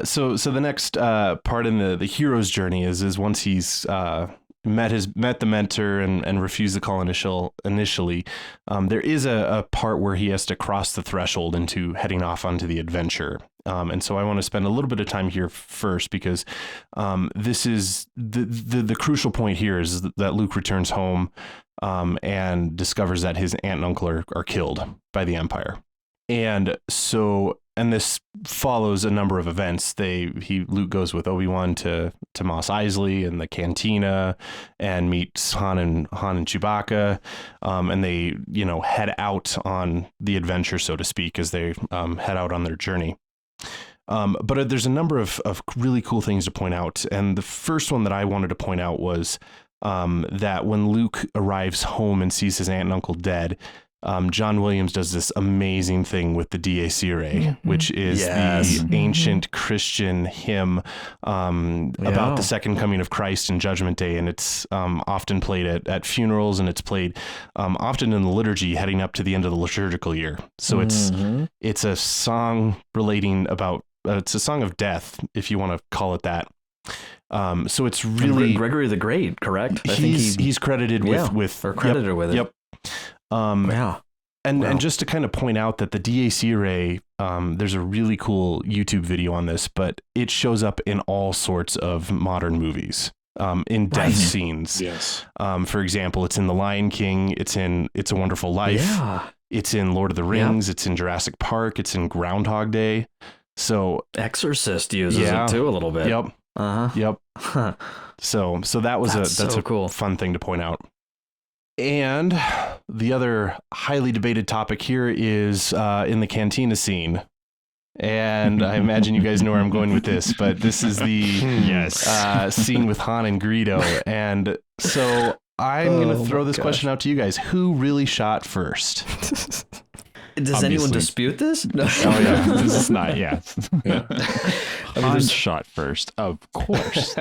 So the next part in the hero's journey is once he's met the mentor and refused the call initially, there is a part where he has to cross the threshold into heading off onto the adventure. And so I want to spend a little bit of time here first because this is the crucial point here is that Luke returns home and discovers that his aunt and uncle are killed by the Empire. And this follows a number of events. Luke goes with Obi-Wan to Mos Eisley and the Cantina and meets Han and Chewbacca. And they, you know, head out on the adventure, so to speak, as they head out on their journey. But there's a number of really cool things to point out. And the first one that I wanted to point out was that when Luke arrives home and sees his aunt and uncle dead, John Williams does this amazing thing with the Dies Irae, which is the ancient Christian hymn about the second coming of Christ and Judgment Day. And it's often played at funerals, and it's played often in the liturgy heading up to the end of the liturgical year. So it's a song relating about, it's a song of death, if you want to call it that. So it's really Gregory the Great, correct? He's credited with or credited with it. Yep. And just to kind of point out that the Dies Irae, there's a really cool YouTube video on this, but it shows up in all sorts of modern movies, in death scenes. Yes. For example, it's in The Lion King. It's in It's a Wonderful Life. Yeah. It's in Lord of the Rings. It's in Jurassic Park. It's in Groundhog Day. So Exorcist uses it too a little bit. Yep. Yep. So that was that's a cool fun thing to point out. And the other highly debated topic here is in the cantina scene. And I imagine you guys know where I'm going with this, but this is the scene with Han and Greedo. And so I'm going to throw this question out to you guys. Who really shot first? Does anyone dispute this? No. Oh, yeah. This is not, Han shot first, of course.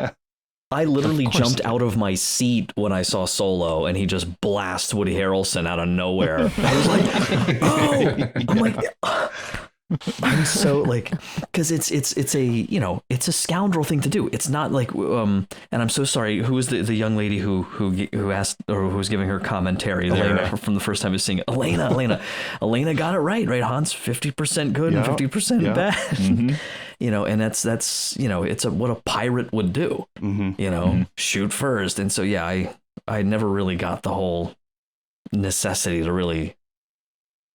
I literally jumped out of my seat when I saw Solo and he just blasts Woody Harrelson out of nowhere. I was like, oh, I'm like, I'm so like, because it's a, you know, it's a scoundrel thing to do. It's not like, and I'm so sorry. Who was the young lady who asked, or who was giving her commentary there from the first time he was seeing it? Elena got it right. Hans 50% good and 50% bad. Mm-hmm. You know, and that's you know, it's what a pirate would do. Mm-hmm. You know, shoot first. And so I never really got the whole necessity to really.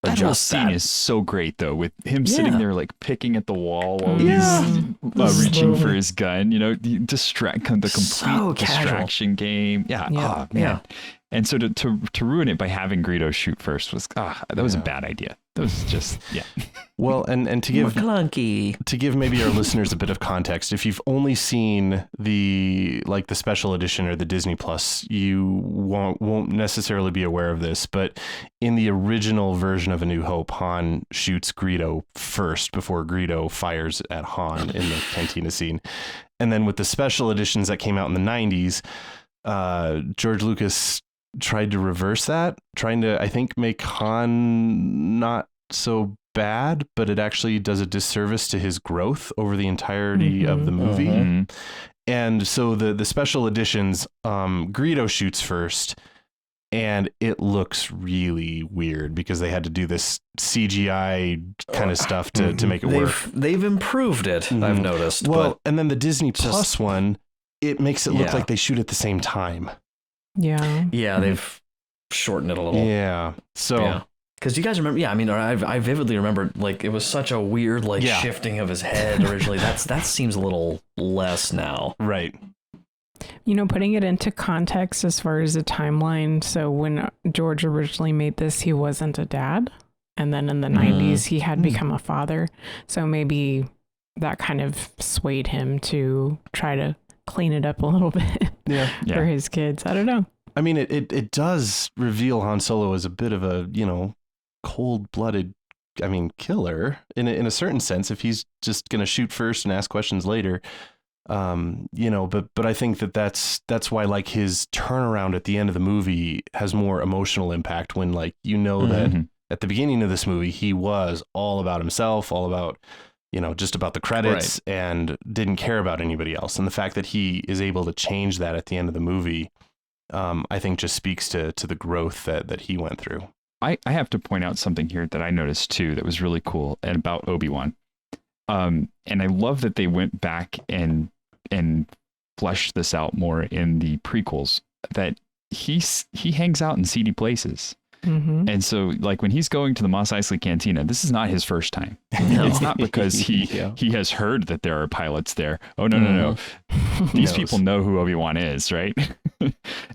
That whole scene is so great, though, with him sitting there, like, picking at the wall while he's reaching for his gun, you know, the complete distraction game. Yeah. Oh, man. Yeah. And so to ruin it by having Greedo shoot first was, that was a bad idea. That was just, Well, and to give maybe our listeners a bit of context, if you've only seen the special edition or the Disney Plus, you won't necessarily be aware of this. But in the original version of A New Hope, Han shoots Greedo first before Greedo fires at Han in the cantina scene. And then with the special editions that came out in the 90s, George Lucas tried to reverse that, trying to, I think, make Han not so bad, but it actually does a disservice to his growth over the entirety of the movie. Mm-hmm. And so the special editions, Greedo shoots first, and it looks really weird because they had to do this CGI kind of stuff to make it work. They've improved it, I've noticed. Well, and then the Disney Plus one, it makes it look like they shoot at the same time. Yeah. Yeah, they've shortened it a little. Yeah. So, because you guys remember, I mean, I vividly remember, like, it was such a weird, shifting of his head originally. That seems a little less now. Right. You know, putting it into context as far as the timeline. So when George originally made this, he wasn't a dad. And then in the 90s, he had become a father. So maybe that kind of swayed him to try to clean it up a little bit for his kids. I don't know. I mean, it does reveal Han Solo as a bit of a, you know, cold-blooded, killer in a certain sense, if he's just going to shoot first and ask questions later. You know, but I think that's why, like, his turnaround at the end of the movie has more emotional impact when, like, you know, that at the beginning of this movie, he was all about himself, all about, you know, just about the credits and didn't care about anybody else. And the fact that he is able to change that at the end of the movie, I think just speaks to the growth that he went through. I have to point out something here that I noticed too that was really cool and about Obi-Wan. And I love that they went back and fleshed this out more in the prequels, that he hangs out in seedy places. Mm-hmm. And so, like, when he's going to the Mos Eisley Cantina, this is not his first time. No. It's not because he has heard that there are pilots there. Oh, no. These people know who Obi-Wan is, right?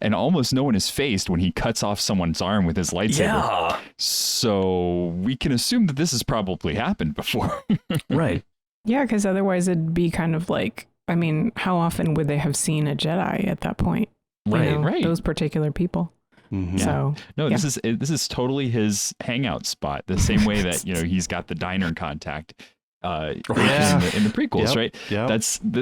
And almost no one is phased when he cuts off someone's arm with his lightsaber. Yeah. So we can assume that this has probably happened before. Right. Yeah, because otherwise it'd be kind of like, I mean, how often would they have seen a Jedi at that point? Right. Those particular people. Mm-hmm. So this is totally his hangout spot, the same way that, you know, he's got the diner contact in the prequels, right? Yeah.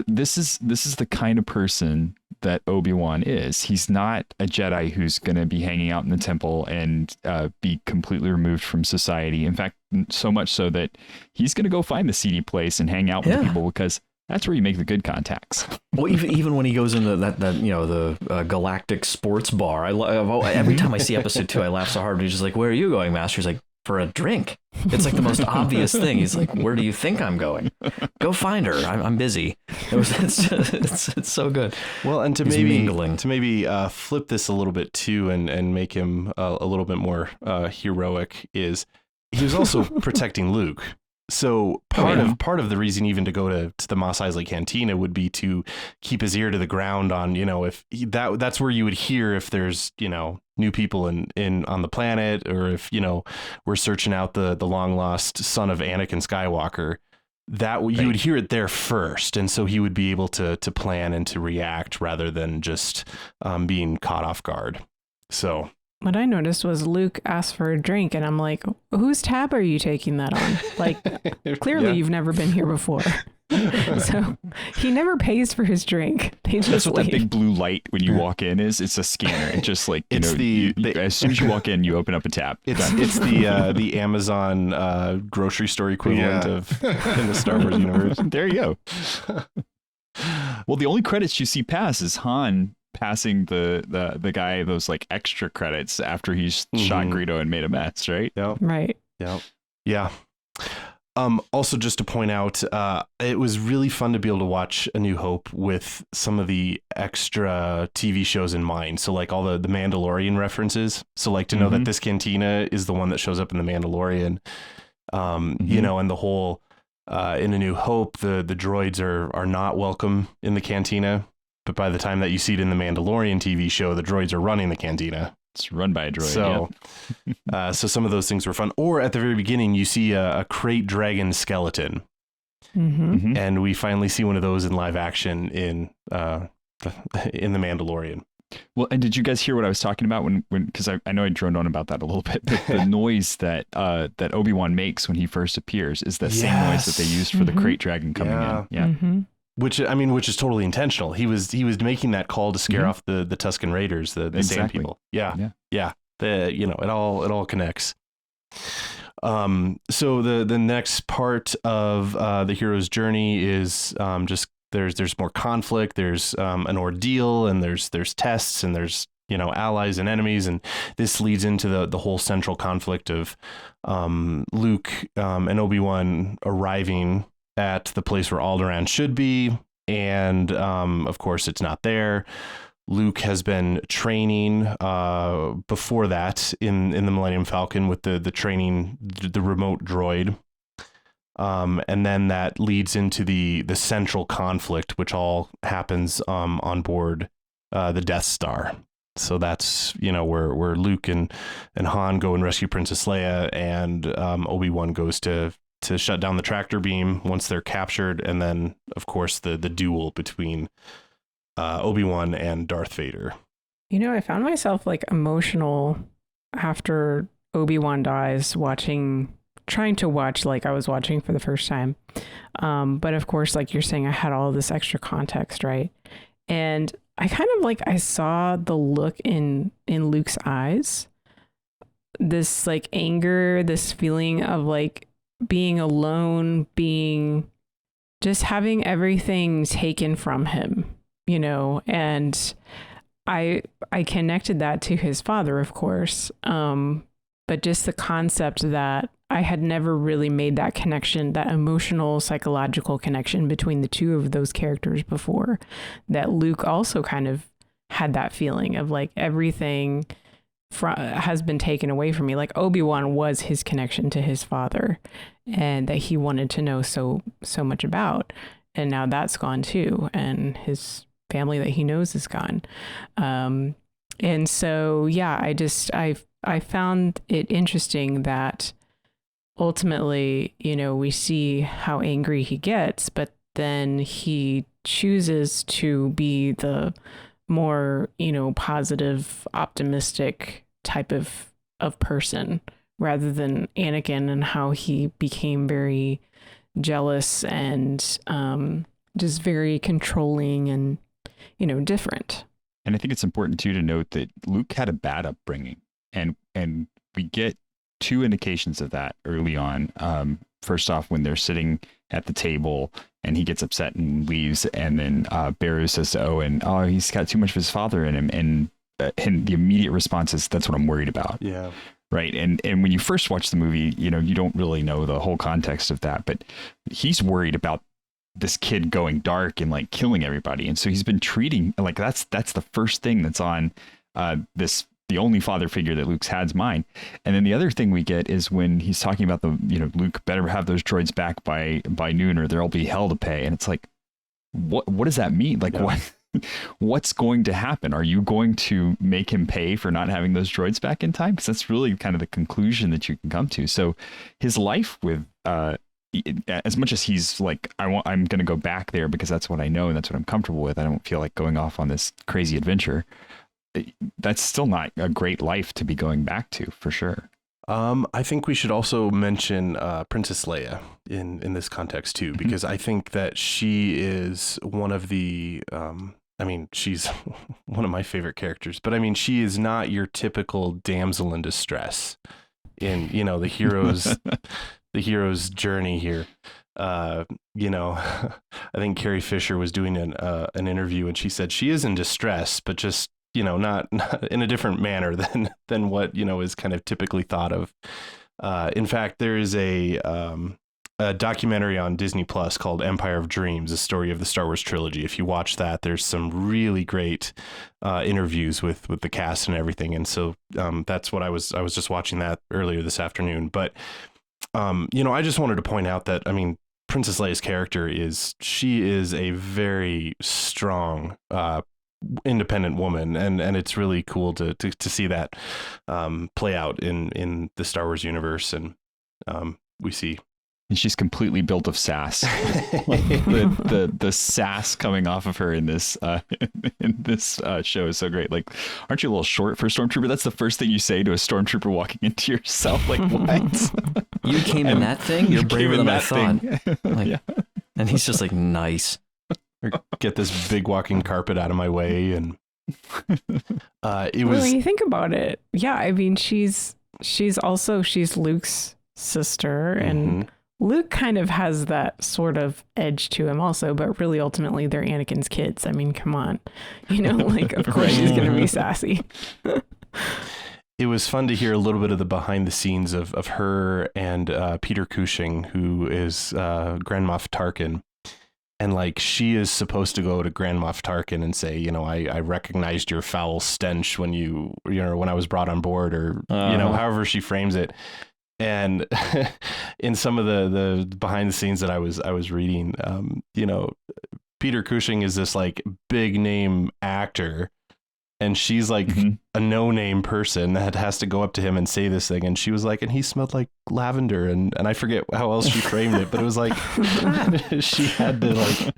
This is the kind of person that Obi-Wan is. He's not a Jedi who's going to be hanging out in the temple and be completely removed from society. In fact, so much so that he's going to go find the seedy place and hang out with people, because that's where you make the good contacts. Well, even when he goes into that you know, the galactic sports bar, every time I see episode 2, I laugh so hard. He's just like, "Where are you going, Master?" He's like, "For a drink." It's like the most obvious thing. He's like, "Where do you think I'm going? Go find her. I'm busy." It's so good. Well, and to maybe flip this a little bit too, and make him a little bit more heroic, is he was also protecting Luke. So part of the reason even to go to the Mos Eisley Cantina would be to keep his ear to the ground on, you know, if that's where you would hear if there's, you know, new people in on the planet, or if, you know, we're searching out the long lost son of Anakin Skywalker, that you would hear it there first. And so he would be able to plan and to react rather than just being caught off guard. So what I noticed was Luke asked for a drink, and I'm like, whose tab are you taking that on? Like, clearly you've never been here before. So he never pays for his drink. They just That's what leave. that big blue light when you walk in is. It's a scanner. It just like It's as soon as you walk in, you open up a tab. It's the Amazon grocery store equivalent of in the Star Wars universe. There you go. Well, the only credits you see pass is Han passing the guy those like extra credits after he's shot Greedo and made a mess, right? Yep. Right. Yep. Yeah. Also, just to point out, it was really fun to be able to watch A New Hope with some of the extra TV shows in mind. So like all the Mandalorian references. So like to know that this cantina is the one that shows up in The Mandalorian, you know, and the whole in A New Hope, the droids are not welcome in the cantina. But by the time that you see it in the Mandalorian TV show, the droids are running the cantina. It's run by a droid. So, so some of those things were fun. Or at the very beginning, you see a crate dragon skeleton, and we finally see one of those in live action in the Mandalorian. Well, and did you guys hear what I was talking about when because I know I droned on about that a little bit, but the noise that Obi-Wan makes when he first appears is the same noise that they used for the crate dragon coming in. Yeah. Which is totally intentional. He was making that call to scare off the Tusken Raiders, the sand people. Yeah. It all connects. So the next part of the hero's journey is just there's more conflict. There's an ordeal, and there's tests, and there's allies and enemies, and this leads into the whole central conflict of Luke and Obi-Wan arriving at the place where Alderaan should be, and of course it's not there. Luke has been training before that in the Millennium Falcon with the training, the remote droid, and then that leads into the central conflict, which all happens on board the Death Star. So that's where Luke and Han go and rescue Princess Leia, and Obi-Wan goes to shut down the tractor beam once they're captured, and then of course the duel between Obi-Wan and Darth Vader. I found myself like emotional after Obi-Wan dies, trying to watch like I was watching for the first time. But of course, like you're saying, I had all this extra context, right? And I kind of I saw the look in Luke's eyes, this like anger, this feeling of like being alone, just having everything taken from him, and I connected that to his father, of course. But just the concept that I had never really made that connection, that emotional, psychological connection between the two of those characters before, that Luke also kind of had that feeling of like everything has been taken away from me. Like Obi-Wan was his connection to his father, and that he wanted to know so much about, and now that's gone too, and his family that he knows is gone. And so I found it interesting that ultimately, we see how angry he gets, but then he chooses to be the more, positive, optimistic type of person, rather than Anakin, and how he became very jealous and just very controlling and, different. And I think it's important too to note that Luke had a bad upbringing, and we get two indications of that early on. First off, when they're sitting at the table and he gets upset and leaves, and then Beru says to Owen, "Oh, he's got too much of his father in him," and the immediate response is, "That's what I'm worried about." Yeah. Right. And when you first watch the movie, you don't really know the whole context of that, but he's worried about this kid going dark and like killing everybody. And so he's been treating like that's the first thing that's on the only father figure that Luke's had's mind. And then the other thing we get is when he's talking about Luke better have those droids back by noon or there'll be hell to pay. And it's like, what does that mean? Like, what's going to happen? Are you going to make him pay for not having those droids back in time? Because that's really kind of the conclusion that you can come to. So his life with, as much as he's like, I'm going to go back there because that's what I know and that's what I'm comfortable with. I don't feel like going off on this crazy adventure. That's still not a great life to be going back to, for sure. I think we should also mention Princess Leia in this context too, because I think that she is one of the, she's one of my favorite characters, but I mean, she is not your typical damsel in distress in, the hero's journey here. I think Carrie Fisher was doing an interview and she said she is in distress, but just, not in a different manner than what, is kind of typically thought of. In fact, there is a documentary on Disney Plus called Empire of Dreams, a story of the Star Wars trilogy. If you watch that, there's some really great interviews with the cast and everything. And so that's what I was just watching that earlier this afternoon. But, I just wanted to point out that, Princess Leia's character is a very strong, independent woman, and it's really cool to see that play out in the Star Wars universe. And we see, and she's completely built of sass. the sass coming off of her in this show is so great. Like, aren't you a little short for a stormtrooper? That's the first thing you say to a stormtrooper walking into your cell. Like, what? You came in that thing? You're braver than I thought. Yeah. And he's just like, nice. Get this big walking carpet out of my way. And it was. When you think about it, yeah, she's Luke's sister, and Luke kind of has that sort of edge to him also, but really ultimately they're Anakin's kids. I mean, come on, of course she's going to be sassy. It was fun to hear a little bit of the behind the scenes of her and Peter Cushing, who is Grand Moff Tarkin. And like, she is supposed to go to Grand Moff Tarkin and say, I recognized your foul stench when when I was brought on board, or, however she frames it. And in some of the behind the scenes that I was reading, Peter Cushing is this like big name actor, and she's like a no-name person that has to go up to him and say this thing. And she was like, and he smelled like lavender. And I forget how else she framed it, but it was like, she had to like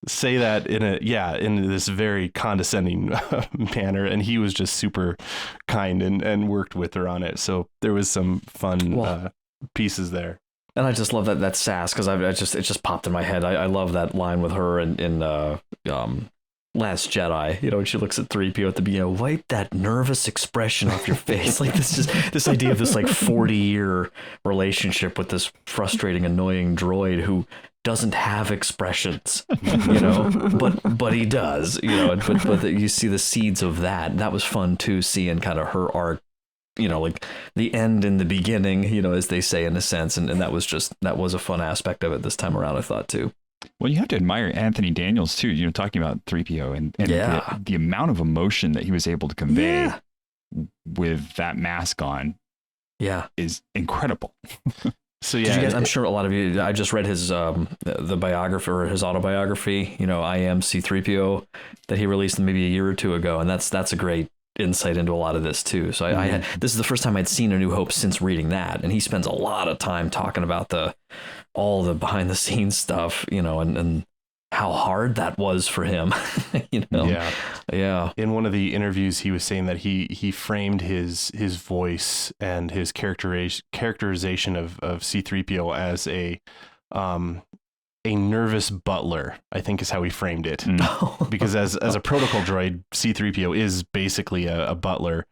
say that in this very condescending manner. And he was just super kind and worked with her on it. So there was some fun pieces there. And I just love that sass, because it just popped in my head. I love that line with her in Last Jedi, when she looks at 3PO at the beginning, wipe that nervous expression off your face. Like, this idea of this like 40-year relationship with this frustrating, annoying droid who doesn't have expressions, but he does, but you see the seeds of that. That was fun too, seeing kind of her arc, like the end and the beginning, as they say, in a sense. And that was a fun aspect of it this time around, I thought too. Well, you have to admire Anthony Daniels too, talking about 3PO and the amount of emotion that he was able to convey with that mask on is incredible. So Did you guys, I'm sure a lot of you, I just read his the biography, or his autobiography, I Am C-3PO, that he released maybe a year or two ago, and that's a great insight into a lot of this too. So this is the first time I'd seen A New Hope since reading that, and he spends a lot of time talking about all the behind the scenes stuff, and how hard that was for him. Yeah. In one of the interviews, he was saying that he framed his voice and his characterization of C-3PO as a nervous butler, I think is how he framed it. Because as a protocol droid, C-3PO is basically a butler,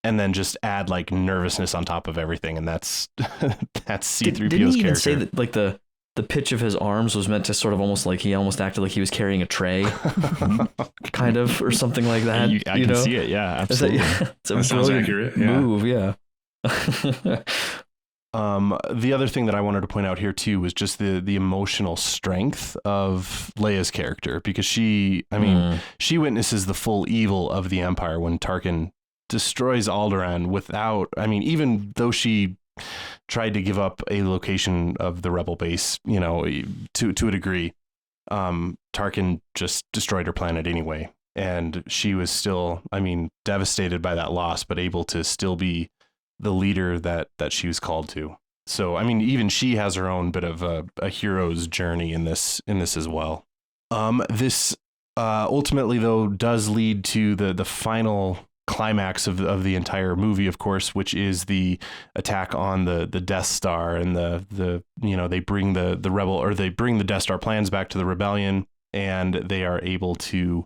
and then just add like nervousness on top of everything, and that's C-3PO's character. Didn't he even say that like the pitch of his arms was meant to sort of almost like he almost acted like he was carrying a tray, kind of, or something like that? I can see it. Yeah, absolutely. It's a brilliant accurate. move. Yeah. The other thing that I wanted to point out here too was just the emotional strength of Leia's character, because she witnesses the full evil of the Empire when Tarkin destroys Alderaan without, even though she tried to give up a location of the rebel base, to a degree, Tarkin just destroyed her planet anyway. And she was still, devastated by that loss, but able to still be the leader that she was called to. So, even she has her own bit of a hero's journey in this as well. This ultimately, though, does lead to the final climax of the entire movie, of course, which is the attack on the Death Star, and the they bring the Death Star plans back to the rebellion, and they are able to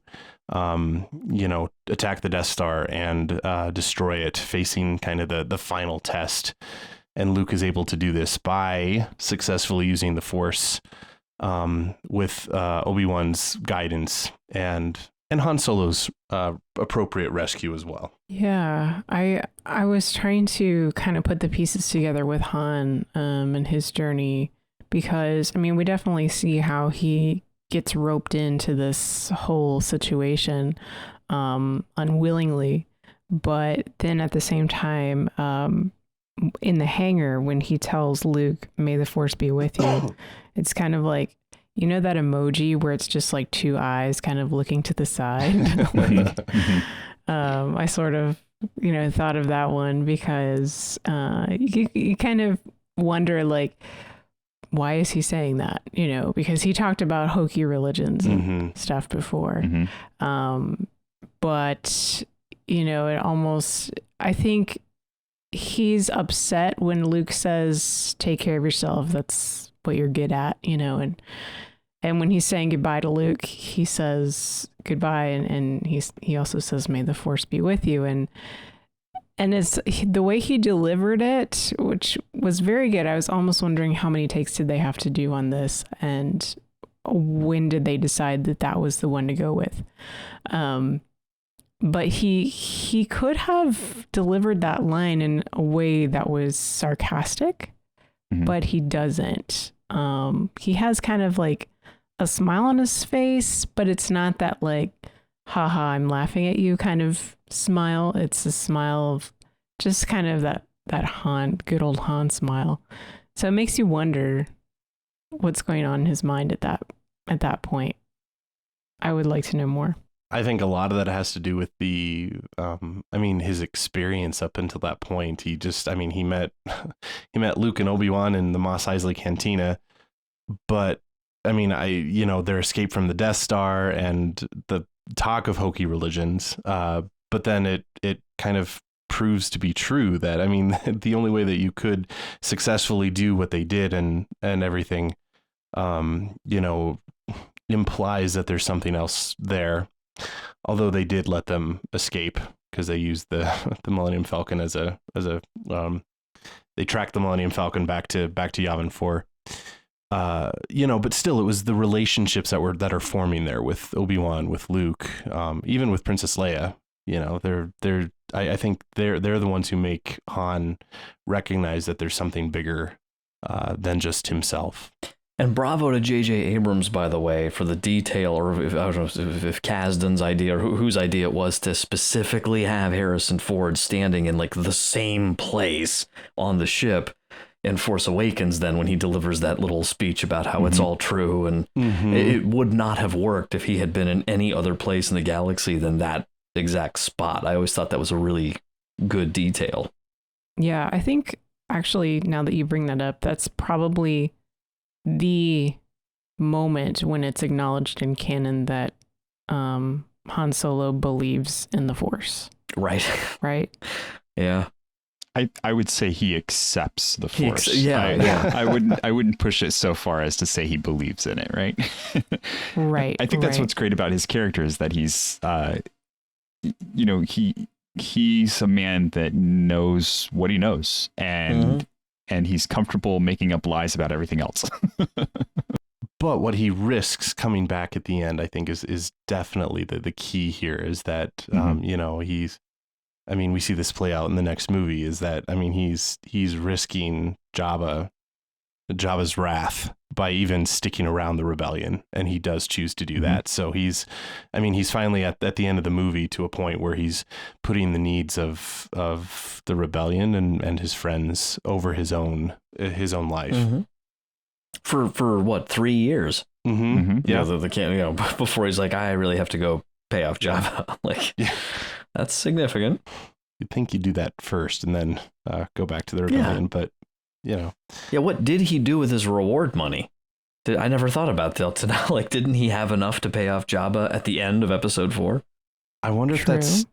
attack the Death Star and destroy it, facing kind of the final test. And Luke is able to do this by successfully using the Force with Obi-Wan's guidance and Han Solo's appropriate rescue as well. Yeah, I was trying to kind of put the pieces together with Han and his journey, because I mean, we definitely see how he gets roped into this whole situation unwillingly, but then at the same time, in the hangar, when he tells Luke, "May the Force be with you," it's kind of like, you know, that emoji where it's just like two eyes kind of looking to the side. I sort of, thought of that one because you kind of wonder, like, why is he saying that? Because he talked about hokey religions and stuff before. But, it almost, I think he's upset when Luke says, "Take care of yourself. That's what you're good at," and when he's saying goodbye to Luke, he says goodbye, and he also says, "May the Force be with you," and it's the way he delivered it, which was very good. I was almost wondering how many takes did they have to do on this, and when did they decide that was the one to go with. But he could have delivered that line in a way that was sarcastic, but he doesn't. He has kind of like a smile on his face, but it's not that like, haha, I'm laughing at you kind of smile. It's a smile of just kind of that Han, good old Han smile. So it makes you wonder what's going on in his mind at that point. I would like to know more. I think a lot of that has to do with his experience up until that point. He met Luke and Obi-Wan in the Mos Eisley Cantina, but their escape from the Death Star and the talk of hokey religions. But then it kind of proves to be true that, the only way that you could successfully do what they did and everything, implies that there's something else there. Although they did let them escape because they used the Millennium Falcon they tracked the Millennium Falcon back to Yavin 4. But still, it was the relationships that are forming there with Obi-Wan, with Luke, even with Princess Leia. I think they're the ones who make Han recognize that there's something bigger than just himself. And bravo to J.J. Abrams, by the way, for the detail, or if Kasdan's idea or whose idea it was to specifically have Harrison Ford standing in like the same place on the ship in Force Awakens then when he delivers that little speech about how it's all true. And it would not have worked if he had been in any other place in the galaxy than that exact spot. I always thought that was a really good detail. Yeah, I think actually now that you bring that up, that's probably the moment when it's acknowledged in canon that Han Solo believes in the Force. Right. Yeah. I would say he accepts the Force. Yeah. I wouldn't push it so far as to say he believes in it, right? Right. I think that's what's great about his character is that he's he's a man that knows what he knows, and he's comfortable making up lies about everything else. But what he risks coming back at the end, I think, is definitely the key here. Is that he's. We see this play out in the next movie. Is that he's risking Jabba's wrath by even sticking around the rebellion, and he does choose to do that. So he's finally at the end of the movie to a point where he's putting the needs of the rebellion and his friends over his own life. For what, 3 years? Yeah, before he's like, I really have to go pay off Jabba. That's significant. You'd think you'd do that first and then go back to the rebellion, but Yeah, what did he do with his reward money? I never thought about that till now. Didn't he have enough to pay off Jabba at the end of episode 4? I wonder if that's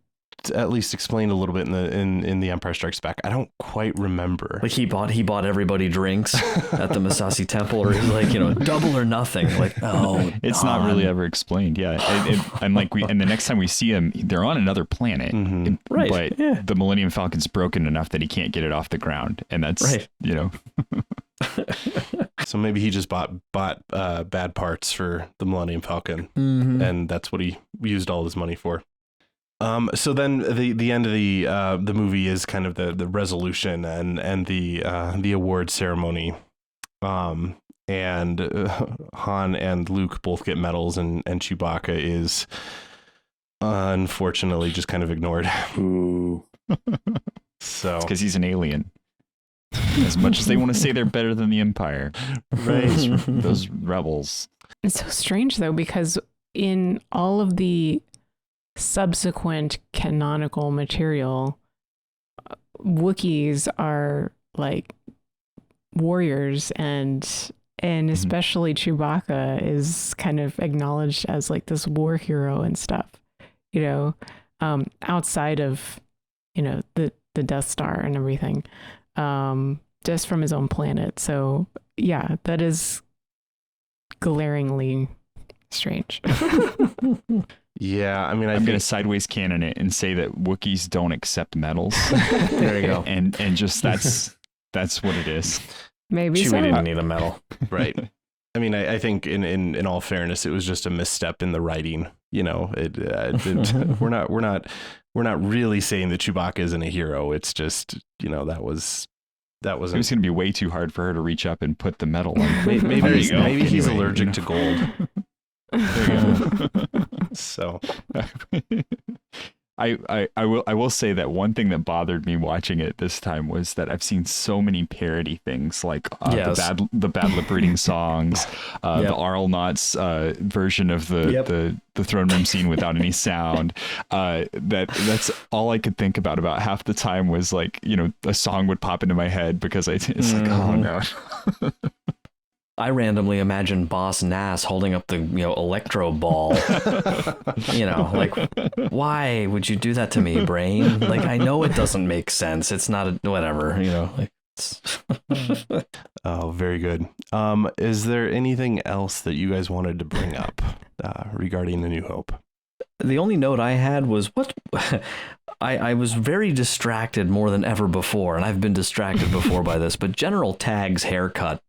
at least explained a little bit in the Empire Strikes Back. I don't quite remember. Like he bought everybody drinks at the Massassi Temple, or he's like, double or nothing. Like, oh, it's not really ever explained. Yeah, and the next time we see him, they're on another planet, right? But the Millennium Falcon's broken enough that he can't get it off the ground, and that's right. So maybe he just bought bad parts for the Millennium Falcon, and that's what he used all his money for. So then the end of the movie is kind of the resolution and the award ceremony. And Han and Luke both get medals, and Chewbacca is unfortunately just kind of ignored. Ooh. So because he's an alien. As much as they want to say they're better than the Empire, right? Those rebels. It's so strange though, because in all of the subsequent canonical material, Wookiees are like warriors, and especially Chewbacca is kind of acknowledged as like this war hero and stuff, outside of the Death Star and everything, just from his own planet. So yeah, that is glaringly strange. Yeah, I mean, I'm going to sideways canon it and say that Wookiees don't accept medals. There you go. And just that's what it is. Maybe Chewie didn't need a medal. Right. I mean, I think in all fairness, it was just a misstep in the writing. We're not really saying that Chewbacca isn't a hero. It's just, that wasn't. It was going to be way too hard for her to reach up and put the medal on. Maybe he's allergic to gold. There you go. So I will say that one thing that bothered me watching it this time was that I've seen so many parody things, like the bad lip reading songs, the Arlnauts version of the throne room scene without any sound. That's all I could think about half the time was like, a song would pop into my head because it's like, oh no. I randomly imagine Boss Nass holding up the electro ball. Like, why would you do that to me, brain? Like, I know it doesn't make sense. It's not whatever. Oh, very good. Is there anything else that you guys wanted to bring up regarding A New Hope? The only note I had was I was very distracted more than ever before, and I've been distracted before by this, but General Tag's haircut.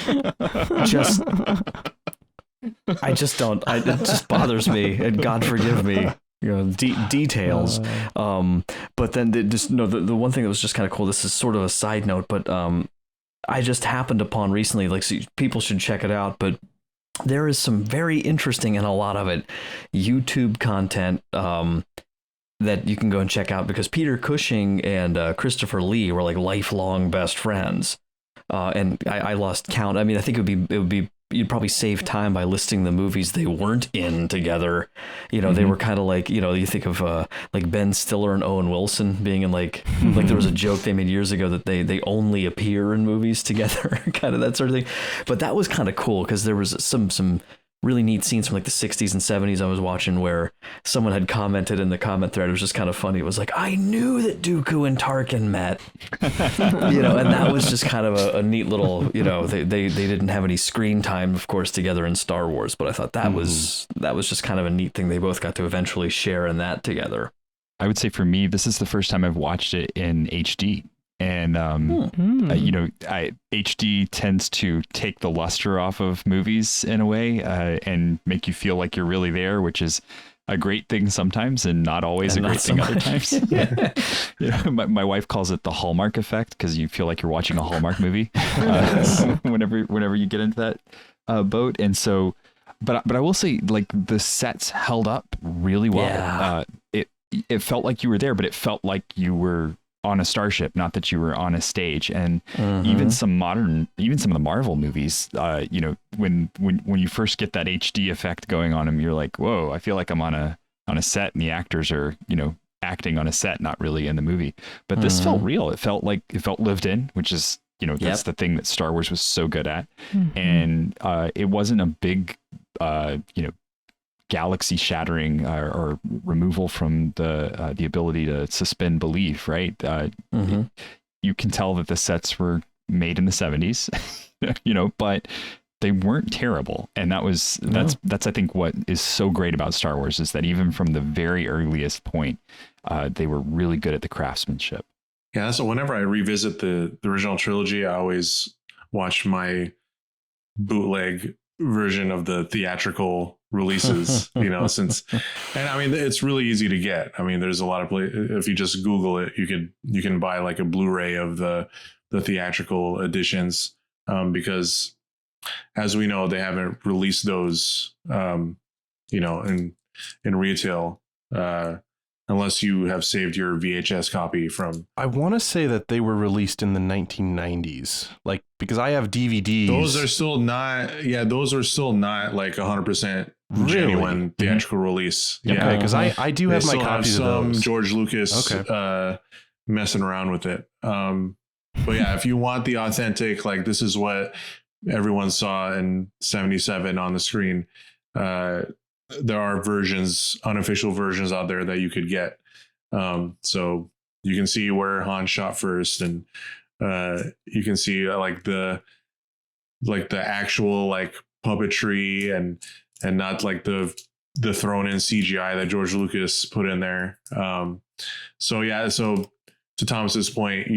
It just bothers me, and God forgive me, details. But then the one thing that was just kind of cool, this is sort of a side note, but I just happened upon recently, like, so people should check it out, but there is some very interesting, and a lot of it, YouTube content that you can go and check out, because Peter Cushing and Christopher Lee were like lifelong best friends. And I lost count. I mean, I think you'd probably save time by listing the movies they weren't in together. They were kind of like, you think of like Ben Stiller and Owen Wilson being in like there was a joke they made years ago that they only appear in movies together, kind of that sort of thing. But that was kind of cool, because there was some really neat scenes from like the 60s and 70s I was watching where someone had commented in the comment thread. It was just kind of funny. It was like, I knew that Dooku and Tarkin met, and that was just kind of a neat little, they didn't have any screen time, of course, together in Star Wars, but I thought that was just kind of a neat thing. They both got to eventually share in that together. I would say for me, this is the first time I've watched it in HD. And, HD tends to take the luster off of movies in a way, and make you feel like you're really there, which is a great thing sometimes and not always a great thing other times. My wife calls it the Hallmark effect, because you feel like you're watching a Hallmark movie whenever you get into that boat. And so, but I will say, like, the sets held up really well. Yeah. It felt like you were there, but it felt like you were on a starship, not that you were on a stage. And even some of the Marvel movies, when you first get that HD effect going on them, you're like, whoa, I feel like I'm on a set, and the actors are, acting on a set, not really in the movie. But this felt real. It felt lived in, which is, that's the thing that Star Wars was so good at. And it wasn't a big, galaxy shattering or removal from the ability to suspend belief, right? You can tell that the sets were made in the 70s, but they weren't terrible. And that's I think what is so great about Star Wars is that even from the very earliest point, they were really good at the craftsmanship. Yeah, so whenever I revisit the original trilogy, I always watch my bootleg version of the theatrical releases, and I mean, it's really easy to get. I mean, there's a lot of if you just Google it, you can buy like a Blu-ray of the theatrical editions, because as we know, they haven't released those, in retail, unless you have saved your VHS copy from. I want to say that they were released in the 1990s, like, because I have DVDs. Those are still not like 100% genuine theatrical release. Okay, Yeah, because I do have my copies of some those. George Lucas messing around with it. But yeah, if you want the authentic, like this is what everyone saw in 77 on the screen, there are unofficial versions out there that you could get. So you can see where Han shot first, and you can see like the actual like puppetry and not like the thrown in CGI that George Lucas put in there. So to Thomas's point,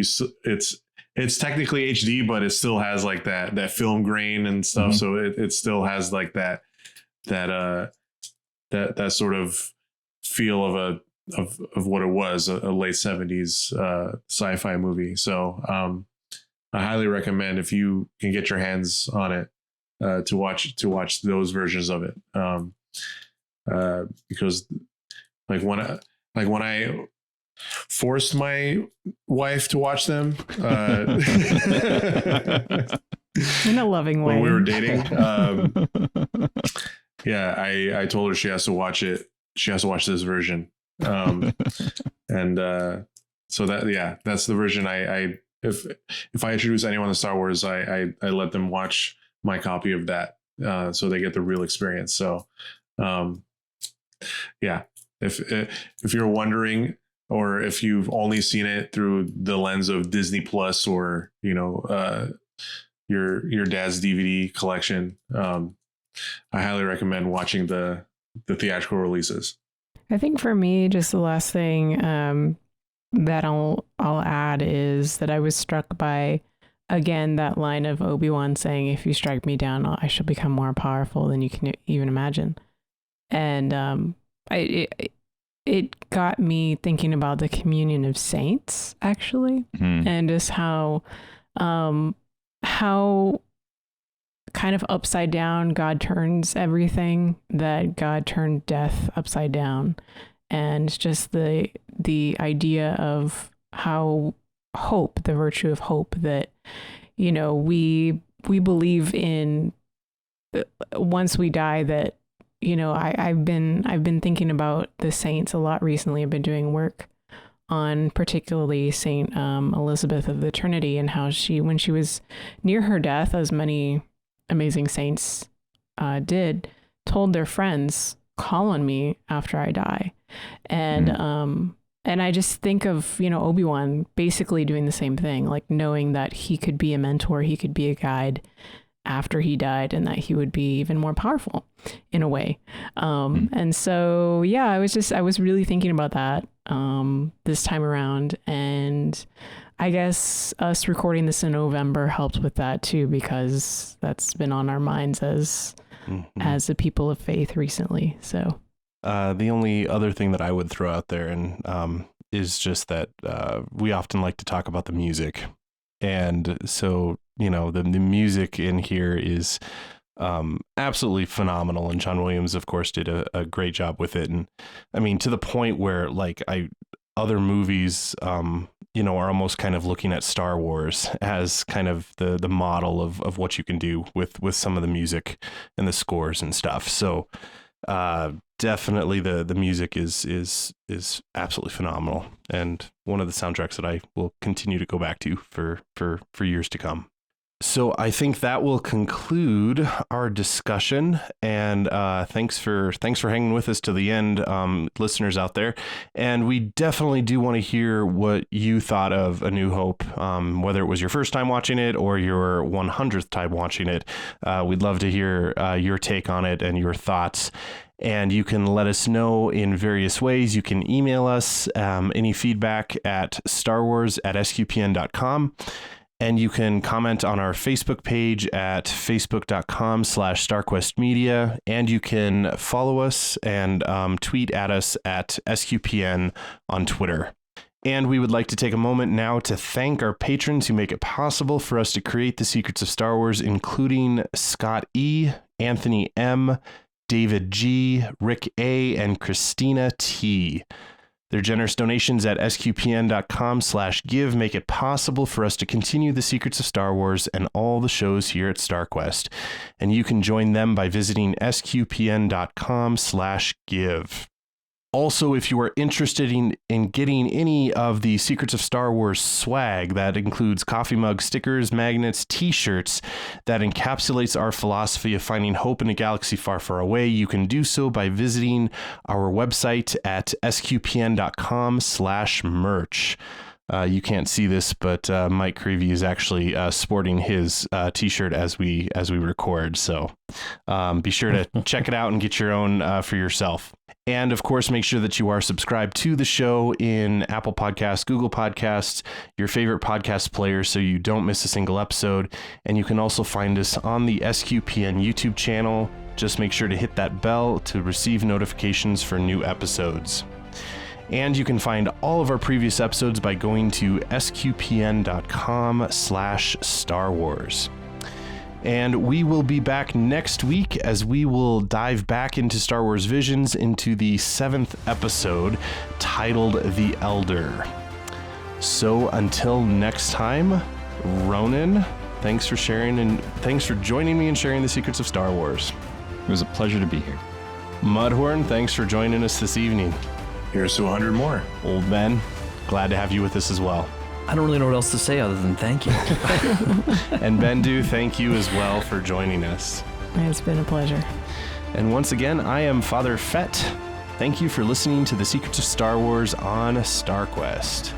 it's technically HD, but it still has like that film grain and stuff. So it still has like that sort of feel of what it was, a late 70s sci-fi movie. So I highly recommend, if you can get your hands on it, to watch those versions of it, because when I forced my wife to watch them in a loving way when we were dating, I told her she has to watch it. She has to watch this version. So that's the version if I introduce anyone to Star Wars, I let them watch my copy of that, so they get the real experience. So if you're wondering, or if you've only seen it through the lens of Disney Plus or your dad's DVD collection, I highly recommend watching the theatrical releases. I think for me, just the last thing that I'll add is that I was struck by, again, that line of Obi-Wan saying, "If you strike me down, I shall become more powerful than you can even imagine." And it got me thinking about the communion of saints, actually, and just how kind of upside down God turns everything, that God turned death upside down, and just the idea of how hope, the virtue of hope, that we believe in once we die, that I've been thinking about the saints a lot recently. I've been doing work on particularly Saint Elizabeth of the Trinity, and how when she was near her death, as many amazing saints did, told their friends, "Call on me after I die." And I just think of Obi-Wan basically doing the same thing, like knowing that he could be a mentor, he could be a guide after he died, and that he would be even more powerful in a way. And so, I was really thinking about that this time around. And I guess us recording this in November helped with that too, because that's been on our minds as a people of faith recently. So the only other thing that I would throw out there is just that we often like to talk about the music. And so, the music in here is absolutely phenomenal. And John Williams, of course, did a great job with it. And I mean, to the point where other movies, are almost kind of looking at Star Wars as kind of the model of what you can do with some of the music and the scores and stuff. So definitely the music is absolutely phenomenal, and one of the soundtracks that I will continue to go back to for years to come. So I think that will conclude our discussion, and thanks for hanging with us to the end, listeners out there. And we definitely do want to hear what you thought of A New Hope, whether it was your first time watching it or your 100th time watching it. We'd love to hear your take on it and your thoughts. And you can let us know in various ways. You can email us any feedback at starwars@sqpn.com. And you can comment on our Facebook page at facebook.com/StarQuestMedia. And you can follow us and tweet at us at SQPN on Twitter. And we would like to take a moment now to thank our patrons who make it possible for us to create The Secrets of Star Wars, including Scott E., Anthony M., David G., Rick A., and Christina T. Their generous donations at sqpn.com/give make it possible for us to continue The Secrets of Star Wars and all the shows here at StarQuest. And you can join them by visiting sqpn.com/give. Also, if you are interested in getting any of the Secrets of Star Wars swag, that includes coffee mug stickers, magnets, t-shirts, that encapsulates our philosophy of finding hope in a galaxy far, far away, you can do so by visiting our website at sqpn.com/merch. You can't see this, but Mike Creevy is actually sporting his t-shirt as we record. So be sure to check it out and get your own for yourself. And of course, make sure that you are subscribed to the show in Apple Podcasts, Google Podcasts, your favorite podcast player, so you don't miss a single episode. And you can also find us on the SQPN YouTube channel. Just make sure to hit that bell to receive notifications for new episodes. And you can find all of our previous episodes by going to sqpn.com/Star Wars. And we will be back next week as we will dive back into Star Wars Visions into the 7th episode titled The Elder. So until next time, Ronan, thanks for sharing and thanks for joining me and sharing the secrets of Star Wars. It was a pleasure to be here. Mudhorn, thanks for joining us this evening. Here's to 100 more. Old Ben, glad to have you with us as well. I don't really know what else to say other than thank you. And Bendu, thank you as well for joining us. It's been a pleasure. And once again, I am Father Fett. Thank you for listening to The Secrets of Star Wars on StarQuest.